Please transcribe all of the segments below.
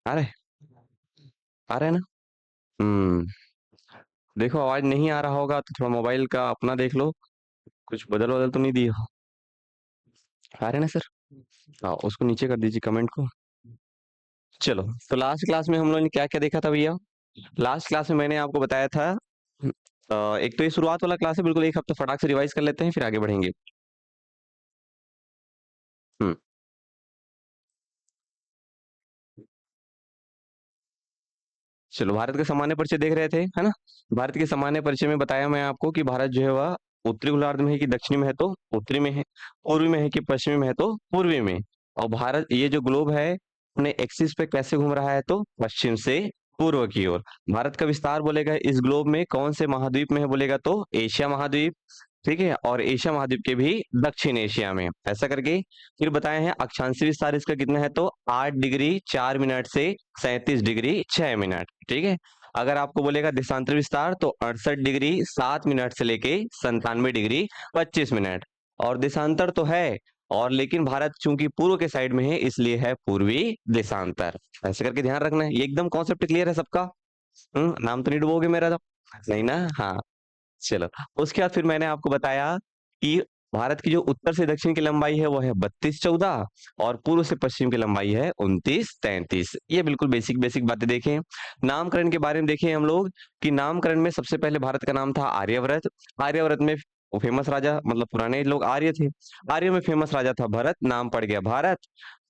आ रहे आ रहे हैं ना। हम्म। देखो आवाज नहीं आ रहा होगा तो थोड़ा मोबाइल का अपना देख लो, कुछ बदल बदल तो नहीं दिए हो। आ रहे हैं ना सर। हाँ उसको नीचे कर दीजिए कमेंट को। चलो, तो लास्ट क्लास में हम लोगों ने क्या क्या देखा था भैया। लास्ट क्लास में मैंने आपको बताया था, एक तो ये शुरुआत वाला क्लास है, बिल्कुल एक हफ्ता फटाक से रिवाइज कर लेते हैं फिर आगे बढ़ेंगे। हम्म। चलो, भारत का सामान्य परिचय देख रहे थे, है ना। भारत के सामान्य परिचय में बताया मैं आपको कि भारत जो है वह उत्तरी गोलार्ध में है कि दक्षिणी में है तो उत्तरी में है, पूर्वी में है कि पश्चिमी में है तो पूर्वी में। और भारत ये जो ग्लोब है अपने एक्सिस पे कैसे घूम रहा है तो पश्चिम से पूर्व की ओर। भारत का विस्तार बोलेगा इस ग्लोब में कौन से महाद्वीप में है बोलेगा तो एशिया महाद्वीप। ठीक है, और एशिया महाद्वीप के भी दक्षिण एशिया में, ऐसा करके। फिर बताए हैं अक्षांशीय विस्तार इसका कितना है तो 8 डिग्री 4 मिनट से 37 डिग्री 6 मिनट। ठीक है। अगर आपको बोलेगा देशांतर विस्तार तो 68 डिग्री 7 मिनट से लेके 97 डिग्री 25 मिनट। और देशांतर तो है, और लेकिन भारत चूंकि पूर्व के साइड में है इसलिए है पूर्वी देशांतर। ऐसे करके ध्यान रखना है, ये एकदम कॉन्सेप्ट क्लियर है सबका। नाम तो नहीं डुबोगे मेरा तो, नहीं ना। हाँ। चलो, उसके बाद फिर मैंने आपको बताया कि भारत की जो उत्तर से दक्षिण की लंबाई है वो है 32-14, और पूर्व से पश्चिम की लंबाई है 29-33। ये बिल्कुल बेसिक बेसिक बातें देखें। नामकरण के बारे में देखें हम लोग कि नामकरण में सबसे पहले भारत का नाम था आर्यव्रत। आर्यव्रत में फेमस राजा, मतलब पुराने लोग आर्य थे, आर्य में फेमस राजा था भरत, नाम पड़ गया भारत।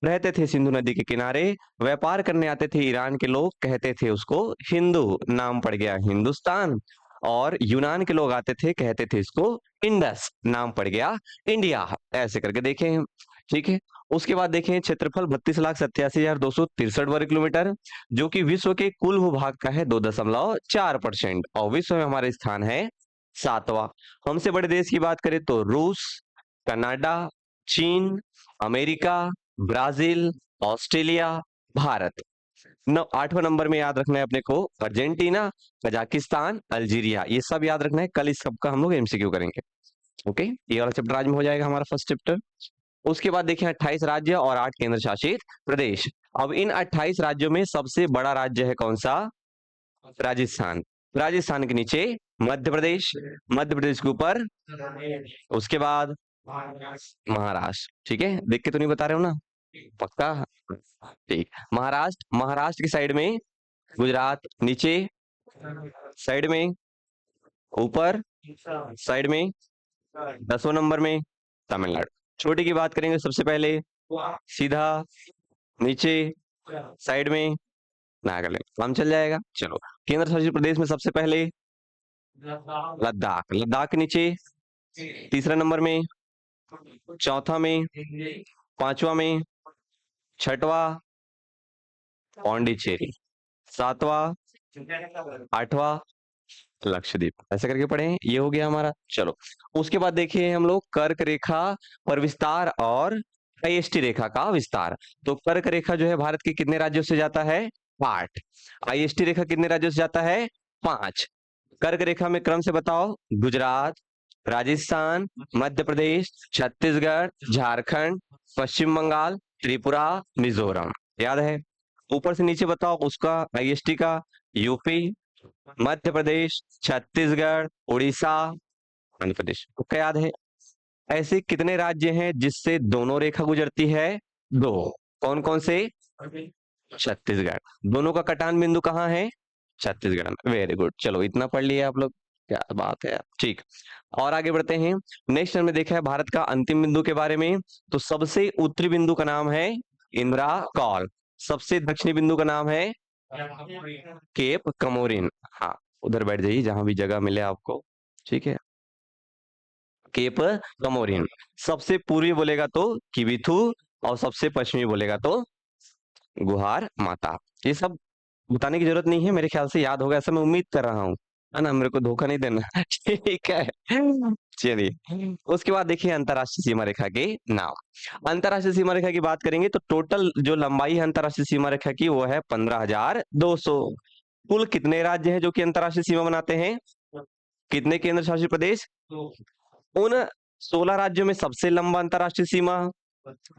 रहते थे सिंधु नदी के किनारे, व्यापार करने आते थे ईरान के लोग, कहते थे उसको हिंदू, नाम पड़ गया हिंदुस्तान। और यूनान के लोग आते थे, कहते थे इसको इंडस, नाम पड़ गया इंडिया। ऐसे करके देखें हम। ठीक है। उसके बाद देखें क्षेत्रफल 32,87,263 वर्ग किलोमीटर, जो कि विश्व के कुल भूभाग का है 2.4%, और विश्व में हमारा स्थान है 7वां। हमसे बड़े देश की बात करें तो रूस, कनाडा, चीन, अमेरिका, ब्राजील, ऑस्ट्रेलिया, भारत। 8वां नंबर में याद रखना है अपने को अर्जेंटीना, कजाकिस्तान, अल्जीरिया। ये सब याद रखना है, कल इस सब का हम लोग एमसीक्यू करेंगे। ओके, ये वाला चैप्टर आज में हो जाएगा हमारा फर्स्ट चैप्टर। उसके बाद देखिए 28 राज्य और 8 केंद्र शासित प्रदेश। अब इन 28 राज्यों में सबसे बड़ा राज्य है कौन सा, राजस्थान। राजस्थान के नीचे मध्य प्रदेश, मध्य प्रदेश के ऊपर उसके बाद महाराष्ट्र। ठीक है, देख के तो नहीं बता रहे हो ना, पक्का। ठीक, महाराष्ट्र, महाराष्ट्र की साइड में गुजरात, नीचे साइड में, ऊपर साइड में, 10वें नंबर में तमिलनाडु। छोटे की बात करेंगे सबसे पहले, सीधा नीचे साइड में नागालैंड, काम चल जाएगा। चलो, केंद्र शासित प्रदेश में सबसे पहले लद्दाख, लद्दाख के नीचे 3रा नंबर में, चौथा में, 5वां में, छठवा पौंडीचेरी, 7वां, 8वां लक्षद्वीप। ऐसे करके पढ़े, ये हो गया हमारा। चलो, उसके बाद देखिए हम लोग कर्क रेखा पर विस्तार और आईएसटी रेखा का विस्तार। तो कर्क रेखा जो है भारत के कितने राज्यों से जाता है, 8। आईएसटी रेखा कितने राज्यों से जाता है, 5। कर्क रेखा में क्रम से बताओ, गुजरात, राजस्थान, मध्य प्रदेश, छत्तीसगढ़, झारखंड, पश्चिम बंगाल, त्रिपुरा, मिजोरम। याद है। ऊपर से नीचे बताओ उसका आईएसटी का, यूपी, मध्य प्रदेश, छत्तीसगढ़, उड़ीसा, आंध्र प्रदेश। तो क्या याद है। ऐसे कितने राज्य हैं जिससे दोनों रेखा गुजरती है, 2। कौन कौन से, छत्तीसगढ़। दोनों का कटान बिंदु कहाँ है, छत्तीसगढ़ में। वेरी गुड, चलो इतना पढ़ लिया आप लोग, क्या बात है। ठीक, और आगे बढ़ते हैं। नेक्स्ट हमने देखा है भारत का अंतिम बिंदु के बारे में। तो सबसे उत्तरी बिंदु का नाम है इंदिरा कॉल, सबसे दक्षिणी बिंदु का नाम है केप कमोरिन। हाँ, उधर बैठ जाइए जहां भी जगह मिले आपको। ठीक है, केप कमोरिन। सबसे पूर्वी बोलेगा तो किबिथु, और सबसे पश्चिमी बोलेगा तो गुहार माता। ये सब बताने की जरूरत नहीं है, मेरे ख्याल से याद होगा, ऐसा मैं उम्मीद कर रहा हूँ, है ना। मेरे को धोखा नहीं देना। ठीक है। चलिए, उसके बाद देखिए अंतरराष्ट्रीय सीमा रेखा के नाम। अंतरराष्ट्रीय सीमा रेखा की बात करेंगे तो टोटल जो लंबाई है अंतरराष्ट्रीय सीमा रेखा की वो है 15,200। कुल कितने राज्य हैं जो कि अंतरराष्ट्रीय सीमा बनाते हैं, कितने केंद्र शासित प्रदेश, उन 16 राज्यों में सबसे लंबा अंतरराष्ट्रीय सीमा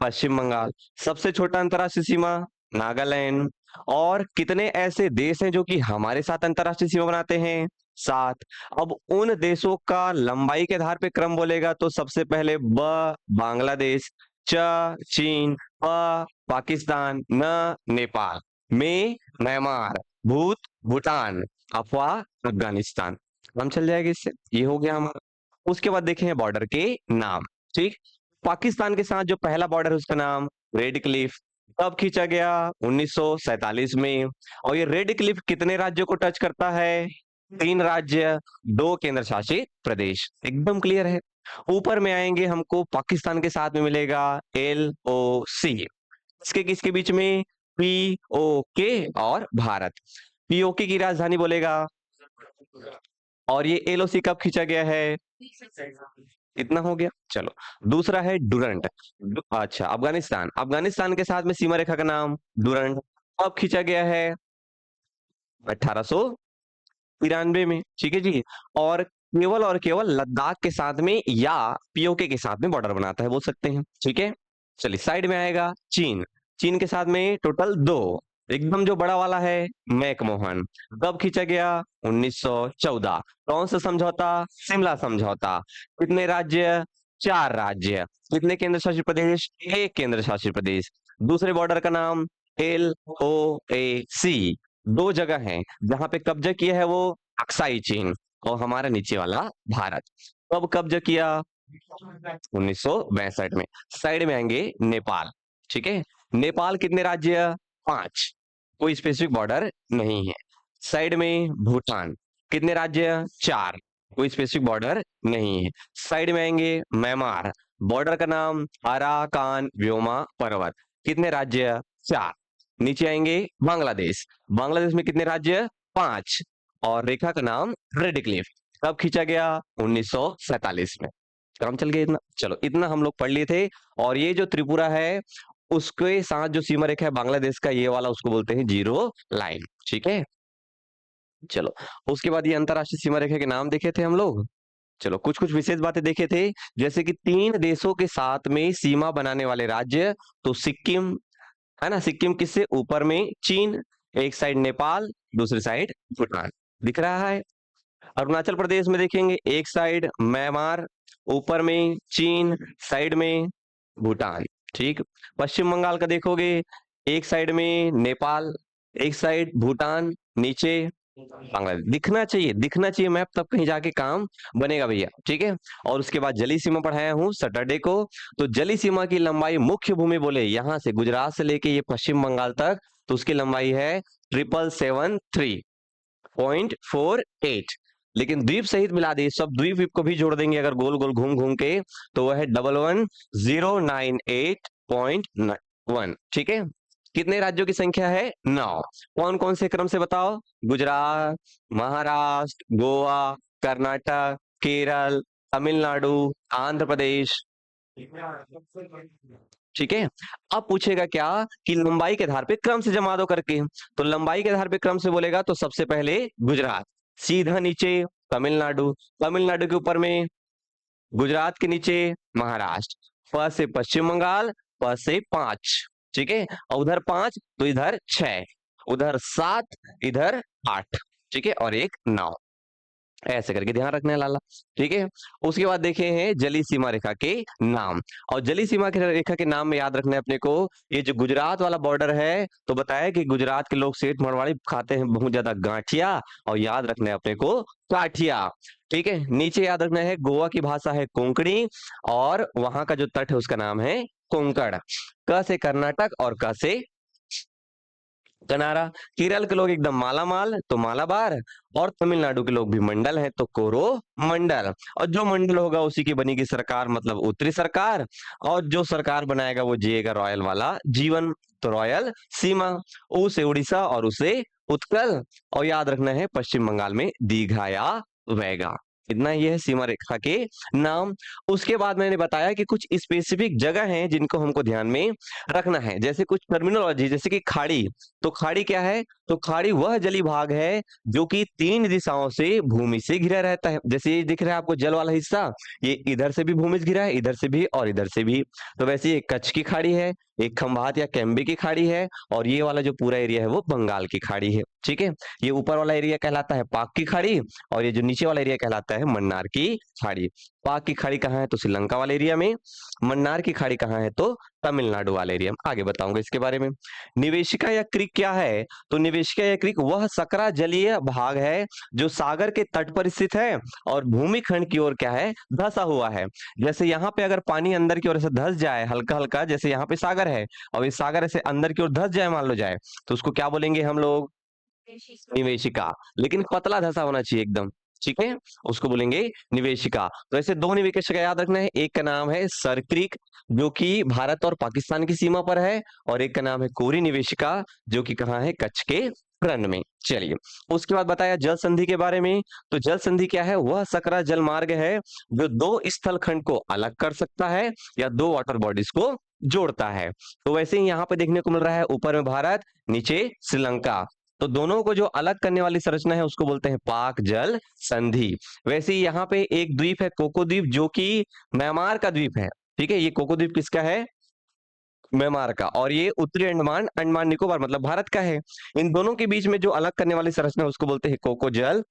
पश्चिम बंगाल, सबसे छोटा अंतरराष्ट्रीय सीमा नागालैंड। और कितने ऐसे देश हैं जो कि हमारे साथ अंतरराष्ट्रीय सीमा बनाते हैं? 7। अब उन देशों का लंबाई के आधार पे क्रम बोलेगा तो सबसे पहले ब बांग्लादेश, च चीन, प पाकिस्तान, न नेपाल, में म्यांमार, भूत भूटान, अफवाह अफगानिस्तान। हम चल जाएगा इससे, ये हो गया हमारा। उसके बाद देखें बॉर्डर के नाम। ठीक, पाकिस्तान के साथ जो पहला बॉर्डर है उसका नाम रेड क्लिफ। कब खींचा गया? 1947 में। और ये रेड क्लिफ कितने राज्यों को टच करता है? 3 राज्य, 2 केंद्र शासित प्रदेश। एकदम क्लियर है। ऊपर में आएंगे हमको पाकिस्तान के साथ में मिलेगा LOC। किसके किसके बीच में? POK और भारत। POK की राजधानी बोलेगा। और ये LOC कब खींचा गया है? इतना हो गया। चलो, दूसरा है डुरंट। अच्छा, अफगानिस्तान। अफगानिस्तान के साथ में सीमा रेखा का नाम डुरंट। कब खींचा गया है? 1893 में। ठीक है जी। और केवल लद्दाख के साथ में या POK के साथ में बॉर्डर बनाता है, बोल सकते हैं। ठीक है, चलिए साइड में आएगा चीन। चीन के साथ में टोटल 2। एकदम जो बड़ा वाला है मैकमोहन। कब खींचा गया? 1914। कौन सा समझौता? शिमला समझौता। कितने राज्य? 4 राज्य। कितने केंद्र शासित प्रदेश? 1 केंद्र शासित प्रदेश। दूसरे बॉर्डर का नाम LOAC। 2 जगह हैं जहां पे कब्जा किया है वो अक्साई चीन और हमारा नीचे वाला भारत। कब कब्जा किया? 1962 में। साइड में आएंगे नेपाल। ठीक है, नेपाल कितने राज्य? 5। कोई स्पेसिफिक बॉर्डर नहीं है। साइड में भूटान। कितने राज्य? 4। कोई स्पेसिफिक बॉर्डर नहीं है। साइड में आएंगे म्यांमार। बॉर्डर का नाम अराकान व्योमा पर्वत। कितने राज्य? 4। नीचे आएंगे बांग्लादेश। बांग्लादेश में कितने राज्य? 5। और रेखा का नाम रेड क्लिफ। कब खींचा गया? 1947 में। काम चल गया इतना। चलो, इतना हम लोग पढ़ लिए थे। और ये जो त्रिपुरा है उसके साथ जो सीमा रेखा है बांग्लादेश का, ये वाला उसको बोलते हैं जीरो लाइन। ठीक है, चलो। उसके बाद ये अंतरराष्ट्रीय सीमा रेखा के नाम देखे थे हम लोग। चलो, कुछ कुछ विशेष बातें देखे थे, जैसे कि 3 देशों के साथ में सीमा बनाने वाले राज्य। तो सिक्किम है ना, सिक्किम किससे? ऊपर में चीन, एक साइड नेपाल, दूसरी साइड भूटान। दिख रहा है। अरुणाचल प्रदेश में देखेंगे, एक साइड म्यांमार, ऊपर में चीन, साइड में भूटान। ठीक। पश्चिम बंगाल का देखोगे, एक साइड में नेपाल, एक साइड भूटान, नीचे बांग्लादेश। दिखना चाहिए मैप, तब कहीं जाके काम बनेगा भैया। ठीक है। और उसके बाद जली सीमा पढ़ाया हूं सैटरडे को। तो जली सीमा की लंबाई मुख्य भूमि बोले यहां से गुजरात से लेके ये पश्चिम बंगाल तक, तो उसकी लंबाई है 773.48। लेकिन द्वीप सहित मिला दे, सब द्वीप को भी जोड़ देंगे अगर गोल गोल घूम घूम के, तो वह है 11098.1। ठीक है। कितने राज्यों की संख्या है? 9। कौन कौन से क्रम से बताओ? गुजरात, महाराष्ट्र, गोवा, कर्नाटक, केरल, तमिलनाडु, आंध्र प्रदेश। ठीक है। अब पूछेगा क्या कि लंबाई के आधार पे क्रम से जमा दो करके। तो लंबाई के आधार पे क्रम से बोलेगा तो सबसे पहले गुजरात, सीधा नीचे तमिलनाडु, तमिलनाडु के ऊपर में गुजरात के नीचे महाराष्ट्र, प से पश्चिम बंगाल, प से 5। ठीक है। और उधर 5 तो इधर 6, उधर 7, इधर 8। ठीक है। और एक 9, ऐसे करके ध्यान रखना है लाला। ठीक है। उसके बाद देखे हैं जली सीमा रेखा के नाम। और जली सीमा की रेखा के नाम में याद रखना है अपने को, ये जो गुजरात वाला बॉर्डर है, तो बताया कि गुजरात के लोग सेठ मारवाड़ी खाते हैं बहुत ज्यादा गांठिया, और याद रखना है अपने को काठिया। ठीक है। नीचे याद रखना है गोवा की भाषा है कोंकणी, और वहां का जो तट है उसका नाम है कोंकण। क से कर्नाटक और क से कनारा। केरल के लोग एकदम माला माल, तो मालाबार। और तमिलनाडु के लोग भी मंडल हैं, तो कोरो मंडल। और जो मंडल होगा उसी की बनेगी सरकार, मतलब उत्तरी सरकार। और जो सरकार बनाएगा वो जिएगा रॉयल वाला जीवन, तो रॉयल सीमा। ऊ से उड़ीसा और उसे उत्कल। और याद रखना है पश्चिम बंगाल में दीघा या वैगा। इतना ये है सीमा रेखा के नाम। उसके बाद मैंने बताया कि कुछ स्पेसिफिक जगह हैं जिनको हमको ध्यान में रखना है, जैसे कुछ टर्मिनोलॉजी, जैसे कि खाड़ी। तो खाड़ी क्या है? तो खाड़ी वह जली भाग है जो कि 3 दिशाओं से भूमि से घिरा रहता है। जैसे ये दिख रहा है आपको जल वाला हिस्सा, ये इधर से भी भूमि से घिरा है, इधर से भी और इधर से भी। तो वैसे ये कच्छ की खाड़ी है, एक खंभात या कैम्बे की खाड़ी है, और ये वाला जो पूरा एरिया है वो बंगाल की खाड़ी है। ठीक है, ये ऊपर वाला एरिया कहलाता है पाक की खाड़ी, और ये जो नीचे वाला एरिया कहलाता है मन्नार की खाड़ी। पाक की खाड़ी कहाँ है? तो श्रीलंका वाले एरिया में। मन्नार की खाड़ी कहाँ है? तो तमिलनाडु वाले एरिया में। आगे बताऊंगा इसके बारे में। निवेशिका या क्रीक क्या है? तो निवेशिका या क्रीक वह सकरा जलीय भाग है जो सागर के तट पर स्थित है और भूमि खंड की ओर क्या है? धसा हुआ है। जैसे यहाँ पे अगर पानी अंदर की ओर से धस जाए हल्का हल्का, जैसे यहाँ पे सागर है और ये सागर ऐसे अंदर की ओर धस जाए, मान लो जाए, तो उसको क्या बोलेंगे हम लोग? निवेशिका। लेकिन पतला धसा होना चाहिए एकदम। ठीक है, उसको बोलेंगे निवेशिका। तो ऐसे दो निवेशिका याद रखना है। एक का नाम है सर क्रीक जो कि भारत और पाकिस्तान की सीमा पर है, और एक का नाम है कोरी निवेशिका जो कि कहाँ है? कच्छ के रण में। चलिए, उसके बाद बताया जल संधि के बारे में। तो जल संधि क्या है? वह सकरा जल मार्ग है जो दो स्थल खंड को अलग कर सकता है या दो वाटर बॉडीज को जोड़ता है। तो वैसे ही यहाँ पे देखने को मिल रहा है, ऊपर में भारत, नीचे श्रीलंका। तो दोनों को जो अलग करने वाली संरचना है उसको बोलते हैं पाक जल संधि। वैसे ही यहाँ पे एक द्वीप है कोको द्वीप जो कि म्यांमार का द्वीप है। ठीक है, ये कोको द्वीप किसका है? म्यांमार का। और ये उत्तरी अंडमान, अंडमान निकोबार मतलब भारत का है। इन दोनों के बीच में जो अलग करने वाली संरचना है उसको बोलते हैं कोको जल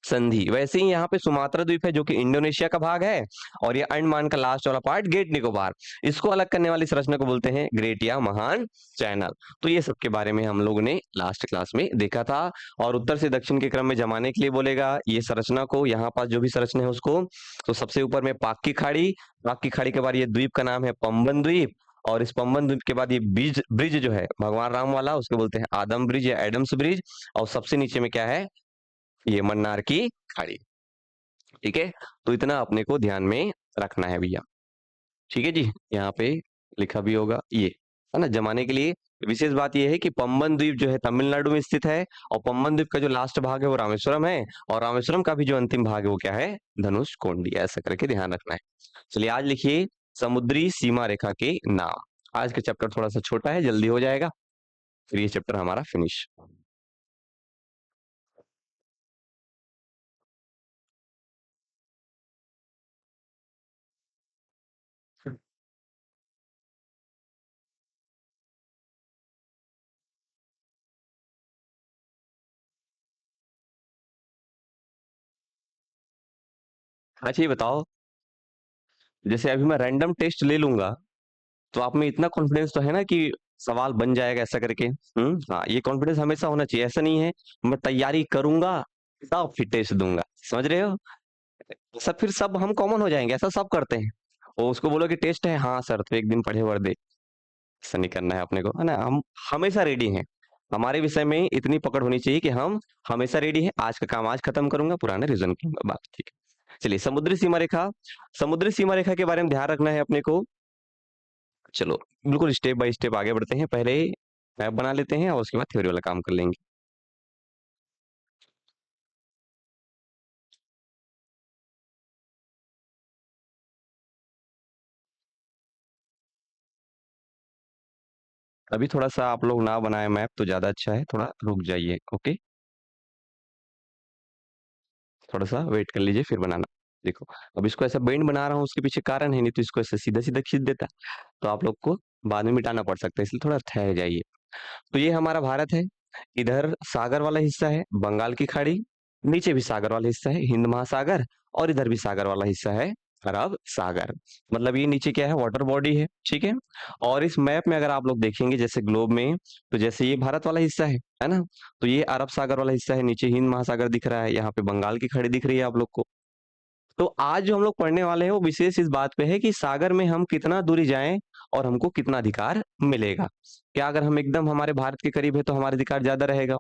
संधि। वैसे ही यहाँ पे सुमात्रा द्वीप है जो कि इंडोनेशिया का भाग है, और ये अंडमान का लास्ट वाला पार्ट ग्रेट निकोबार, इसको अलग करने वाली संरचना को बोलते हैं ग्रेट या महान चैनल। तो ये सब के बारे में हम लोगों ने लास्ट क्लास में देखा था। और उत्तर से दक्षिण के क्रम में जमाने के लिए बोलेगा ये संरचना को, यहाँ पास जो भी संरचना है उसको। तो सबसे ऊपर में पाक की खाड़ी, पाक की खाड़ी के बाद ये द्वीप का नाम है पंबन द्वीप, और इस पंबन द्वीप के बाद ये ब्रिज ब्रिज जो है भगवान राम वाला उसको बोलते हैं आदम ब्रिज या एडम्स ब्रिज, और सबसे नीचे में क्या है? ये मन्नार की खाड़ी। ठीक है, तो इतना अपने को ध्यान में रखना है भैया। ठीक है जी, यहाँ पे लिखा भी होगा ये, है ना, जमाने के लिए। विशेष बात यह है कि पंबन द्वीप जो है तमिलनाडु में स्थित है, और पंबन द्वीप का जो लास्ट भाग है वो रामेश्वरम है, और रामेश्वरम का भी जो अंतिम भाग है वो क्या है? धनुष कोंडी। ऐसा करके ध्यान रखना है। चलिए आज लिखिए समुद्री सीमा रेखा के नाम। आज का चैप्टर थोड़ा सा छोटा है, जल्दी हो जाएगा, फिर ये चैप्टर हमारा फिनिश। अच्छा ये बताओ, जैसे अभी मैं रैंडम टेस्ट ले लूंगा तो आप में इतना कॉन्फिडेंस तो है ना कि सवाल बन जाएगा ऐसा करके? हाँ, ये कॉन्फिडेंस हमेशा होना चाहिए। ऐसा नहीं है मैं तैयारी करूंगा तब फिर टेस्ट दूंगा, समझ रहे हो? सब फिर सब हम कॉमन हो जाएंगे, ऐसा सब करते हैं। और उसको बोलो कि टेस्ट है, हाँ सर तो एक दिन पढ़े वर्दे। ऐसा नहीं करना है अपने को, है ना। हम हमेशा रेडी हैं। हमारे विषय में इतनी पकड़ होनी चाहिए कि हम हमेशा रेडी हैं। आज का काम आज खत्म करूंगा, पुराने रिविजन करूंगा, बात ठीक है। चलिए समुद्री सीमा रेखा, समुद्री सीमा रेखा के बारे में ध्यान रखना है अपने को। चलो बिल्कुल स्टेप बाय स्टेप आगे बढ़ते हैं। पहले मैप बना लेते हैं और उसके बाद थ्योरी वाला काम कर लेंगे। अभी थोड़ा सा आप लोग ना बनाए मैप तो ज्यादा अच्छा है, थोड़ा रुक जाइए। ओके, थोड़ा सा वेट कर लीजिए फिर बनाना। देखो, अब इसको ऐसा बेंड बना रहा हूँ उसके पीछे कारण है, नहीं तो इसको ऐसे सीधा सीधा खींच देता। तो आप लोग को बाद में मिटाना पड़ सकता है, इसलिए थोड़ा ठहर जाइए। तो ये हमारा भारत है। इधर सागर वाला हिस्सा है बंगाल की खाड़ी, नीचे भी सागर वाला हिस्सा है हिंद महासागर, और इधर भी सागर वाला हिस्सा है अरब सागर। मतलब ये नीचे क्या है? वाटर बॉडी है। ठीक है, और इस मैप में अगर आप लोग देखेंगे जैसे ग्लोब में, तो जैसे ये भारत वाला हिस्सा है ना, तो ये अरब सागर वाला हिस्सा है, नीचे हिंद महासागर दिख रहा है, यहाँ पे बंगाल की खाड़ी दिख रही है आप लोग को। तो आज जो हम लोग पढ़ने वाले हैं वो विशेष इस बात पे है कि सागर में हम कितना दूरी जाएं और हमको कितना अधिकार मिलेगा। क्या अगर हम एकदम हमारे भारत के करीब है तो हमारा अधिकार ज्यादा रहेगा?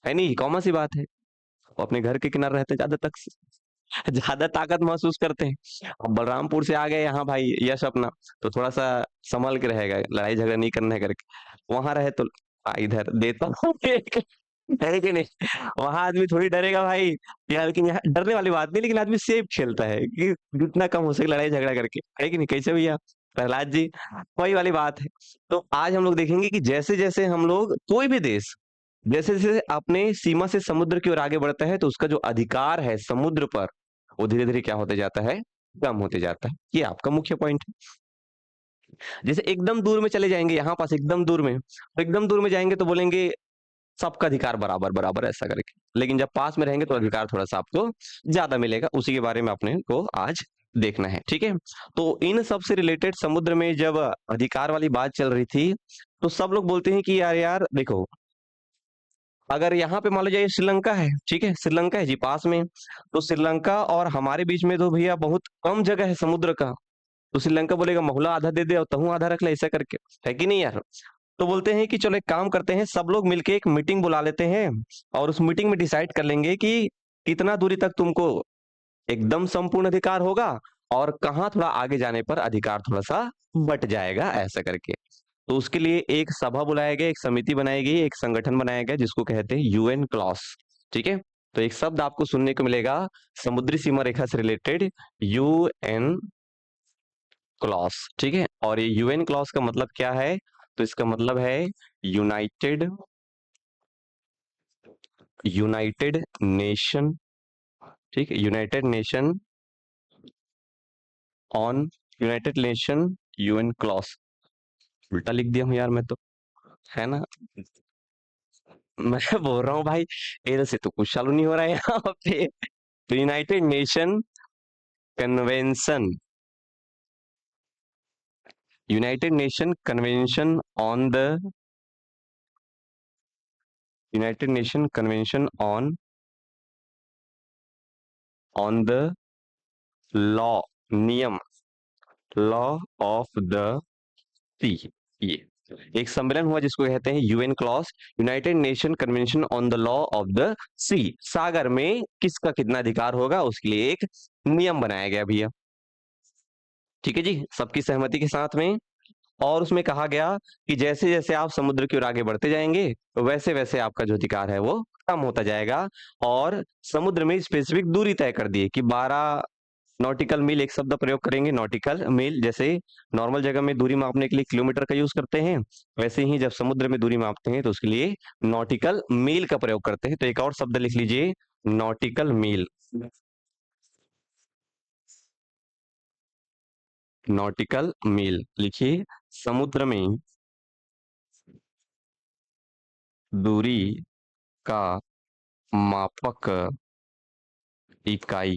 है नहीं, कॉमन सी बात है। वो अपने घर के किनारे रहते हैं, ज्यादा तक ज्यादा ताकत महसूस करते हैं। अब बलरामपुर से आ गए यहाँ भाई यश अपना, तो थोड़ा सा संभल के रहेगा, लड़ाई झगड़ा नहीं करना है करके। वहां रहे तो इधर देता हूँ एक, है कि नहीं? वहां आदमी थोड़ी डरेगा भाई यार, लेकिन यहाँ डरने वाली बात नहीं, लेकिन आदमी सेफ खेलता है कि जितना कम हो सके लड़ाई झगड़ा करके, है कि नहीं? कैसे भैया प्रहलाद जी? वही वाली बात है। तो आज हम लोग देखेंगे कि जैसे जैसे हम लोग कोई भी देश जैसे जैसे अपने सीमा से समुद्र की ओर आगे बढ़ता है तो उसका जो अधिकार है समुद्र पर वो धीरे धीरे क्या होते जाता है? कम होते जाता है। ये आपका मुख्य पॉइंट है। जैसे एकदम दूर में चले जाएंगे, यहाँ पास एकदम दूर में, तो एकदम दूर में जाएंगे तो बोलेंगे सबका अधिकार बराबर बराबर ऐसा करके, लेकिन जब पास में रहेंगे तो अधिकार थोड़ा सा आपको ज्यादा मिलेगा, उसी के बारे में अपने को आज देखना है, ठीक है। तो इन सब से रिलेटेड समुद्र में जब अधिकार वाली बात चल रही थी, तो सब लोग बोलते हैं कि यार यार देखो, अगर यहाँ पे मान लो जाइए श्रीलंका है, ठीक है, श्रीलंका है जी पास में, तो श्रीलंका और हमारे बीच में तो भैया बहुत कम जगह है समुद्र का, तो श्रीलंका बोलेगा महुला आधा दे दे और तहु आधा रख ले, ऐसा करके, है कि नहीं यार। तो बोलते हैं कि चलो एक काम करते हैं, सब लोग मिलके एक मीटिंग बुला लेते हैं, और उस मीटिंग में डिसाइड कर लेंगे कि कितना दूरी तक तुमको एकदम संपूर्ण अधिकार होगा, और कहाँ थोड़ा आगे जाने पर अधिकार थोड़ा सा बट जाएगा, ऐसा करके। तो उसके लिए एक सभा बुलाया गया, एक समिति बनाई गई, एक संगठन बनाया गया जिसको कहते हैं यूएन क्लॉस, ठीक है। तो एक शब्द आपको सुनने को मिलेगा समुद्री सीमा रेखा से रिलेटेड, यूएन क्लॉस, ठीक है। और ये यूएन क्लॉस का मतलब क्या है, तो इसका मतलब है यूनाइटेड यूनाइटेड नेशन, ठीक है, United Nation on United Nation UN clause, उल्टा लिख दिया हूँ यार मैं तो, है ना। मैं बोल रहा हूँ भाई, इधर से तो कुछ चालू नहीं हो रहा है यहाँ पे। तो United Nation Convention, United Nation Convention on the United Nation Convention on the law, नियम, लॉ ऑफ द सी, ये एक सम्मेलन हुआ जिसको कहते हैं UNCLOS, United Nation Convention on the law of the sea, सागर में किसका कितना अधिकार होगा उसके लिए एक नियम बनाया गया भैया, ठीक है जी, सबकी सहमति के साथ में। और उसमें कहा गया कि जैसे जैसे आप समुद्र की ओर आगे बढ़ते जाएंगे, वैसे वैसे आपका जो अधिकार है वो कम होता जाएगा, और समुद्र में स्पेसिफिक दूरी तय कर दी कि 12 नॉटिकल मील, एक शब्द प्रयोग करेंगे नॉटिकल मील, जैसे नॉर्मल जगह में दूरी मापने के लिए किलोमीटर का यूज करते हैं, वैसे ही जब समुद्र में दूरी मापते हैं तो उसके लिए नॉटिकल मील का प्रयोग करते हैं। तो एक और शब्द लिख लीजिए, नॉटिकल मील, नॉटिकल मील लिखिए, समुद्र में दूरी का मापक इकाई,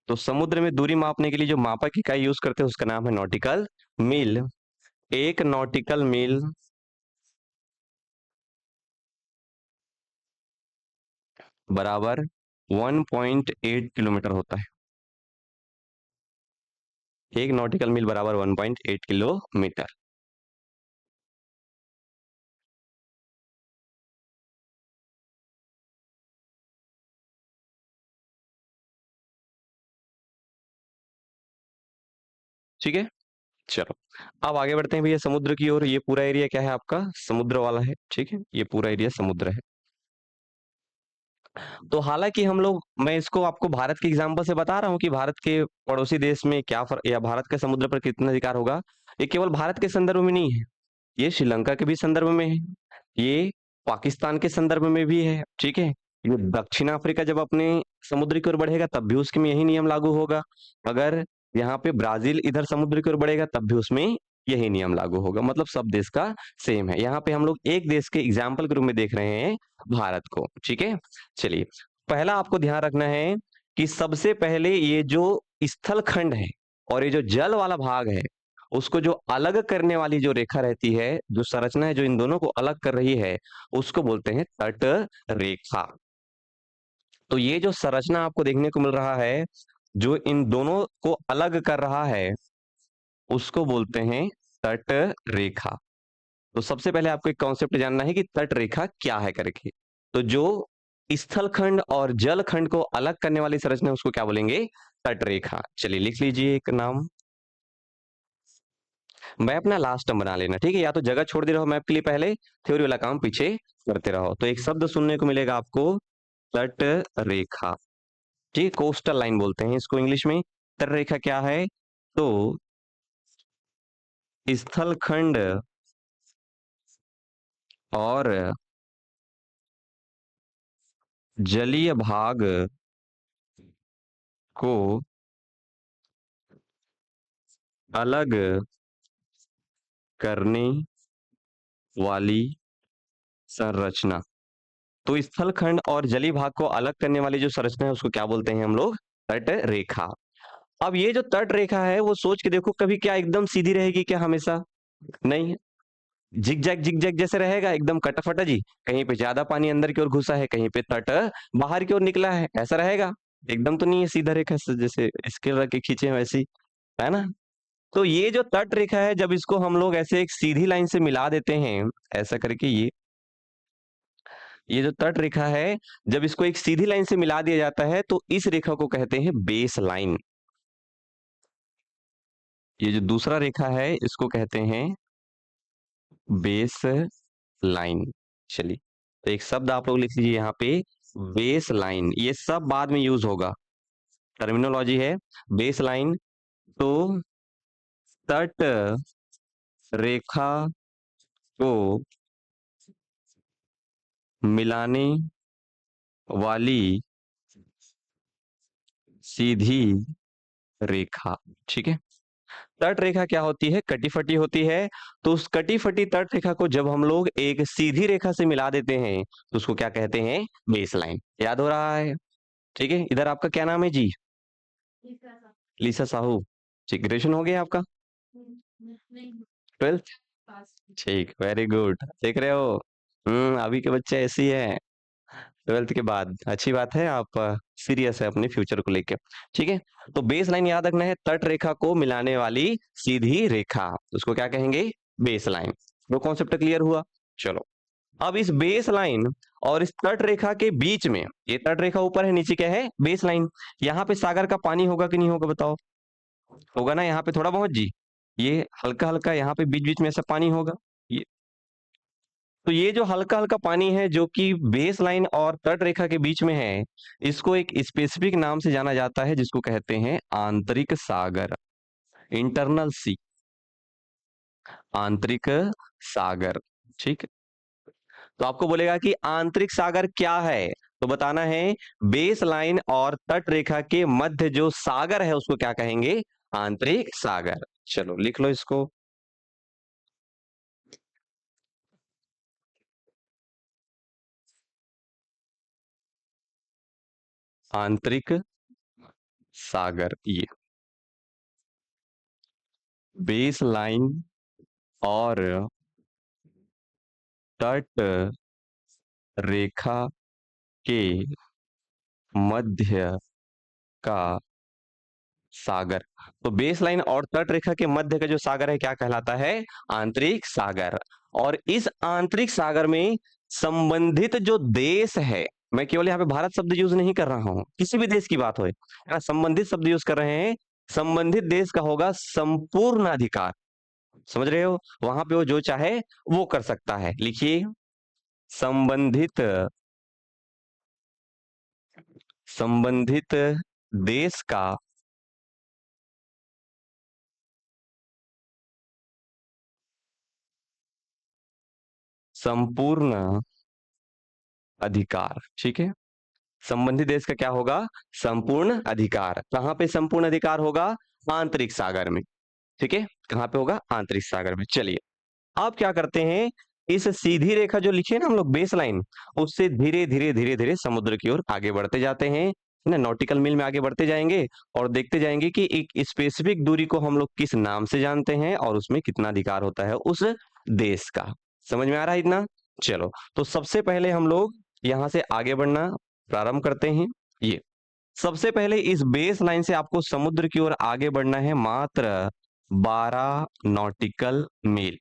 तो समुद्र में दूरी मापने के लिए जो मापक इकाई यूज करते हैं उसका नाम है नॉटिकल मील। एक नॉटिकल मील बराबर 1.8 किलोमीटर होता है, एक नॉटिकल मील बराबर 1.8 किलोमीटर। ठीक है, चलो अब आगे बढ़ते हैं भैया समुद्र की ओर। ये पूरा एरिया क्या है आपका, समुद्र वाला है, ठीक है, ये पूरा एरिया समुद्र है। तो हालांकि हम लोग, मैं इसको आपको भारत के एग्जांपल से बता रहा हूँ कि भारत के पड़ोसी देश में क्या फर्क, या भारत का समुद्र पर कितना अधिकार होगा, ये केवल भारत के संदर्भ में नहीं है, ये श्रीलंका के भी संदर्भ में है, ये पाकिस्तान के संदर्भ में भी है, ठीक है। ये दक्षिण अफ्रीका जब अपने समुद्र की ओर बढ़ेगा तब भी उसके में यही नियम लागू होगा, अगर यहाँ पे ब्राजील इधर समुद्र की ओर बढ़ेगा तब भी उसमें यही नियम लागू होगा, मतलब सब देश का सेम है। यहाँ पे हम लोग एक देश के एग्जाम्पल के रूप में देख रहे हैं भारत को, ठीक है। चलिए, पहला आपको ध्यान रखना है कि सबसे पहले ये जो स्थल खंड है और ये जो जल वाला भाग है, उसको जो अलग करने वाली जो रेखा रहती है, जो संरचना है जो इन दोनों को अलग कर रही है, उसको बोलते हैं तट रेखा। तो ये जो संरचना आपको देखने को मिल रहा है, जो इन दोनों को अलग कर रहा है, उसको बोलते हैं तट रेखा। तो सबसे पहले आपको एक कॉन्सेप्ट जानना है कि तट रेखा क्या है करके। तो जो स्थल खंड और जल खंड को अलग करने वाली संरचना है, उसको क्या बोलेंगे, तट रेखा। चलिए लिख लीजिए एक नाम, मैप ना लास्ट टर्म बना लेना, ठीक है, या तो जगह छोड़ दे रहो मैप के लिए, पहले थ्योरी वाला काम पीछे करते रहो। तो एक शब्द सुनने को मिलेगा आपको, तट रेखा, ठीक है, कोस्टल लाइन बोलते हैं इसको इंग्लिश में। तट रेखा क्या है, तो स्थल खंड और जलीय भाग को अलग करने वाली संरचना। तो स्थलखंड और जलीय भाग को अलग करने वाली जो संरचना है उसको क्या बोलते हैं हम लोग? तट रेखा। अब ये जो तट रेखा है वो सोच के देखो, कभी क्या एकदम सीधी रहेगी क्या हमेशा? नहीं, जिग जैग जैसे रहेगा, एकदम कटाफटा जी। कहीं पे ज्यादा पानी अंदर की ओर घुसा है, कहीं पे तट बाहर की ओर निकला है, ऐसा रहेगा? एकदम तो नहीं है सीधा रेखा से जैसे स्केल रख के खींचे हैं वैसी, है ना? तो ये जो तट रेखा है, जब इसको हम लोग ऐसे एक सीधी लाइन से मिला देते हैं, ऐसा करके ये जो तट रेखा है, जब इसको एक सीधी लाइन से मिला दिया जाता है तो इस रेखा को कहते हैं बेस लाइन। ये जो दूसरा रेखा है इसको कहते हैं बेस लाइन। चलिए, तो एक शब्द आप लोग लिख लीजिए यहाँ पे, बेस लाइन। ये सब बाद में यूज होगा, टर्मिनोलॉजी है। बेस लाइन, तो तट रेखा को मिलाने वाली सीधी रेखा। ठीक है, तट रेखा क्या होती है? कटी फटी होती है। तो उस कटी फटी तट रेखा को जब हम लोग एक सीधी रेखा से मिला देते हैं तो उसको क्या कहते हैं? Base line. याद हो रहा है? ठीक है, इधर आपका क्या नाम है जी? लीसा साहू। ठीक, ग्रेजुएशन हो गया आपका? 12th? ठीक, वेरी गुड। देख रहे हो, अभी के बच्चे ऐसे ही है। 12th के बाद अच्छी बात है, आप सीरियस है अपने फ्यूचर को लेके। ठीक है, तो बेस लाइन याद रखना है, तट रेखा को मिलाने वाली सीधी रेखा, उसको क्या कहेंगे? Base line. वो कॉन्सेप्ट क्लियर हुआ? चलो, अब इस बेस लाइन और इस तट रेखा के बीच में, ये तट रेखा ऊपर है, नीचे क्या है? Base line. यहाँ पे सागर का पानी होगा कि नहीं होगा बताओ? होगा ना, यहाँ पे थोड़ा बहुत जी, ये हल्का हल्का यहाँ पे बीच बीच में ऐसा पानी होगा। ये, तो ये जो हल्का हल्का पानी है जो कि बेस लाइन और तट रेखा के बीच में है, इसको एक स्पेसिफिक नाम से जाना जाता है जिसको कहते हैं आंतरिक सागर, इंटरनल सी, आंतरिक सागर। ठीक, तो आपको बोलेगा कि आंतरिक सागर क्या है, तो बताना है बेस लाइन और तट रेखा के मध्य जो सागर है उसको क्या कहेंगे? आंतरिक सागर। चलो लिख लो इसको, आंतरिक सागर। ये बेस लाइन और तट रेखा के मध्य का सागर। तो बेस लाइन और तट रेखा के मध्य का जो सागर है क्या कहलाता है? आंतरिक सागर। और इस आंतरिक सागर में संबंधित जो देश है, मैं केवल यहाँ पे भारत शब्द यूज नहीं कर रहा हूं, किसी भी देश की बात हो, संबंधित शब्द यूज कर रहे हैं। संबंधित देश का होगा संपूर्ण अधिकार। समझ रहे हो? वहां पे वो जो चाहे वो कर सकता है। लिखिए, संबंधित संबंधित देश का संपूर्ण अधिकार। ठीक है, संबंधित देश का क्या होगा? संपूर्ण अधिकार। कहां पे संपूर्ण अधिकार होगा? आंतरिक सागर में। ठीक है, कहां पे होगा? आंतरिक सागर में। चलिए, अब क्या करते हैं, इस सीधी रेखा जो लिखी है ना हम लोग, बेस लाइन, उससे धीरे धीरे धीरे धीरे समुद्र की ओर आगे बढ़ते जाते हैं, है ना? नॉटिकल मील में आगे बढ़ते जाएंगे और देखते जाएंगे कि एक स्पेसिफिक दूरी को हम लोग किस नाम से जानते हैं और उसमें कितना अधिकार होता है उस देश का। समझ में आ रहा है इतना? चलो, तो सबसे पहले हम लोग यहां से आगे बढ़ना प्रारंभ करते हैं। ये सबसे पहले इस बेस लाइन से आपको समुद्र की ओर आगे बढ़ना है मात्र 12 नॉटिकल मील।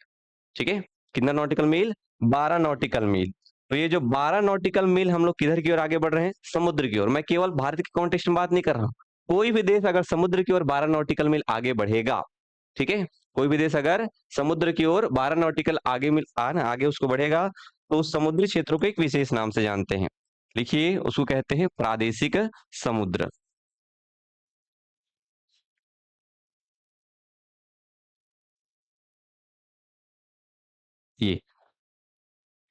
ठीक है, कितना नॉटिकल मील? 12 नॉटिकल मील। तो ये जो 12 नॉटिकल मील हम लोग किधर की ओर आगे बढ़ रहे हैं? समुद्र की ओर। मैं केवल भारत के कॉन्टेक्स्ट में बात नहीं कर रहा हूं, कोई भी देश अगर समुद्र की ओर 12 नॉटिकल मील आगे बढ़ेगा, ठीक है, कोई भी देश अगर समुद्र की ओर 12 नॉटिकल आगे मिल आगे उसको बढ़ेगा, तो उस समुद्री क्षेत्र को एक विशेष नाम से जानते हैं। लिखिए, उसको कहते हैं प्रादेशिक समुद्र। ये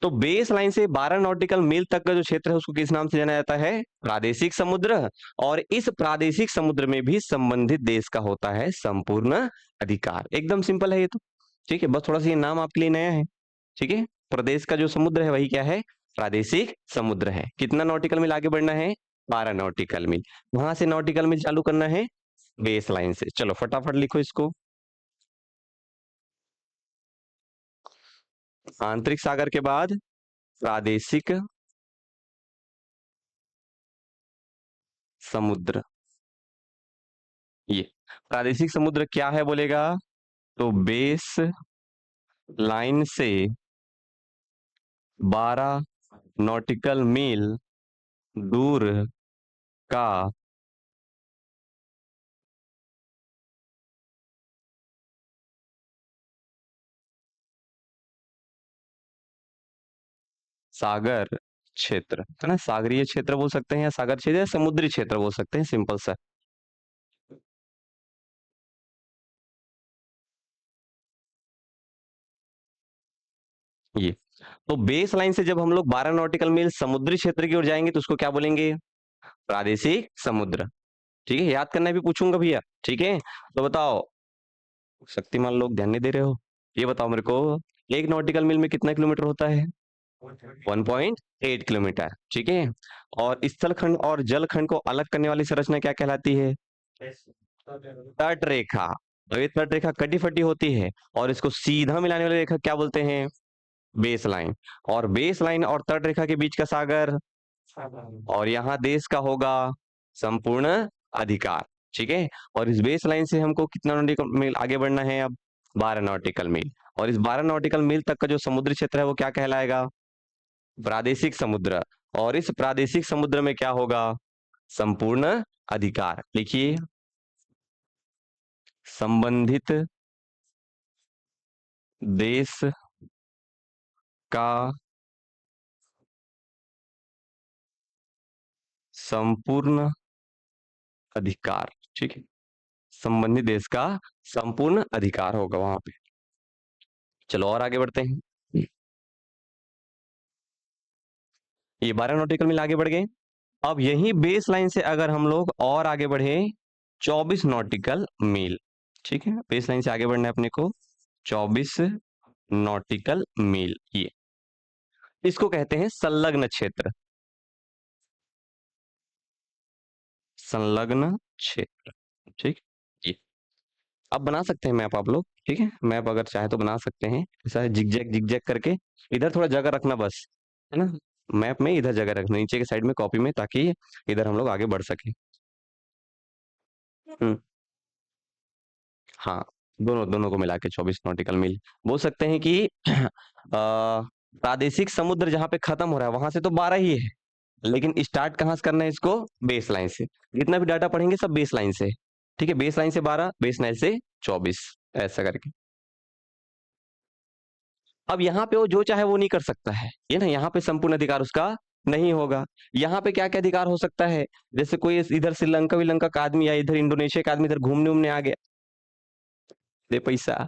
तो बेस लाइन से 12 नॉटिकल मील तक का जो क्षेत्र है उसको किस नाम से जाना जाता है? प्रादेशिक समुद्र। और इस प्रादेशिक समुद्र में भी संबंधित देश का होता है संपूर्ण अधिकार। एकदम सिंपल है ये तो। ठीक है, बस थोड़ा सा ये नाम आपके लिए नया है। ठीक है, प्रदेश का जो समुद्र है वही क्या है, प्रादेशिक समुद्र है। कितना नॉटिकल मील आगे बढ़ना है, 12 नॉटिकल मील। वहां से नॉटिकल मील चालू करना है बेस लाइन से। चलो फटाफट लिखो इसको। आंतरिक सागर के बाद प्रादेशिक समुद्र। ये प्रादेशिक समुद्र क्या है बोलेगा, तो बेस लाइन से 12 नॉटिकल मील दूर का सागर क्षेत्र, है ना। सागरीय क्षेत्र बोल सकते हैं, या सागर क्षेत्र, या समुद्री क्षेत्र बोल सकते हैं, सिंपल सा। ये तो बेस लाइन से जब हम लोग 12 नॉटिकल मील समुद्री क्षेत्र की ओर जाएंगे तो उसको क्या बोलेंगे, प्रादेशिक समुद्र। ठीक है, याद करना भी पूछूंगा भैया। ठीक है, तो बताओ, शक्तिमान लोग ध्यान नहीं दे रहे हो। ये बताओ मेरे को, 1 नॉटिकल मील में कितना किलोमीटर होता है, 1.8 किलोमीटर। ठीक है, और स्थल खंड और जल खंड को अलग करने वाली संरचना क्या कहलाती है, तट रेखा। तो ये तट रेखा कटी फटी होती है, और इसको सीधा मिलाने वाली रेखा क्या बोलते हैं, बेस लाइन। और बेस लाइन और तट रेखा के बीच का सागर, और यहाँ देश का होगा संपूर्ण अधिकार। ठीक है, और इस बेस लाइन से हमको कितना नॉटिकल मील आगे बढ़ना है अब, 12 नॉटिकल मील। और इस 12 नॉटिकल मील तक का जो समुद्री क्षेत्र है वो क्या कहलाएगा, प्रादेशिक समुद्र। और इस प्रादेशिक समुद्र में क्या होगा, संपूर्ण अधिकार। लिखिए, संबंधित देश का संपूर्ण अधिकार। ठीक है, संबंधित देश का संपूर्ण अधिकार होगा वहां पे। चलो और आगे बढ़ते हैं। ये 12 नॉटिकल मील आगे बढ़ गए। अब यही बेस लाइन से अगर हम लोग और आगे बढ़े 24 नॉटिकल मील। ठीक है, बेस लाइन से आगे बढ़ना है अपने को 24 नॉटिकल मील। ये इसको कहते हैं संलग्न क्षेत्र, संलग्न क्षेत्र। ठीक, ये अब बना सकते हैं मैप आप लोग। ठीक है, मैप अगर चाहे तो बना सकते हैं, ऐसा जिगजैग जिगजैग करके। इधर थोड़ा जगह रखना बस, है ना। मैप में इधर जगह रखना नीचे के साइड में कॉपी में, ताकि इधर हम लोग आगे बढ़ सके। हम्म, हाँ, दोनों दोनों को मिला के 24 नॉटिकल मील। बोल सकते हैं कि प्रादेशिक समुद्र जहां पे खत्म हो रहा है वहां से तो 12 ही है, लेकिन स्टार्ट कहाँ से करना है इसको, बेस लाइन से। जितना भी डाटा पढ़ेंगे सब बेस लाइन से। ठीक है, बेस लाइन से 12, बेस लाइन से 24, ऐसा करके। अब यहाँ पे वो जो चाहे वो नहीं कर सकता है, ये ना, यहाँ पे संपूर्ण अधिकार उसका नहीं होगा। यहाँ पे क्या क्या अधिकार हो सकता है, जैसे कोई इधर श्रीलंका विलंका का आदमी या इधर इंडोनेशिया का आदमी इधर घूमने उमने आ गया, दे पैसा।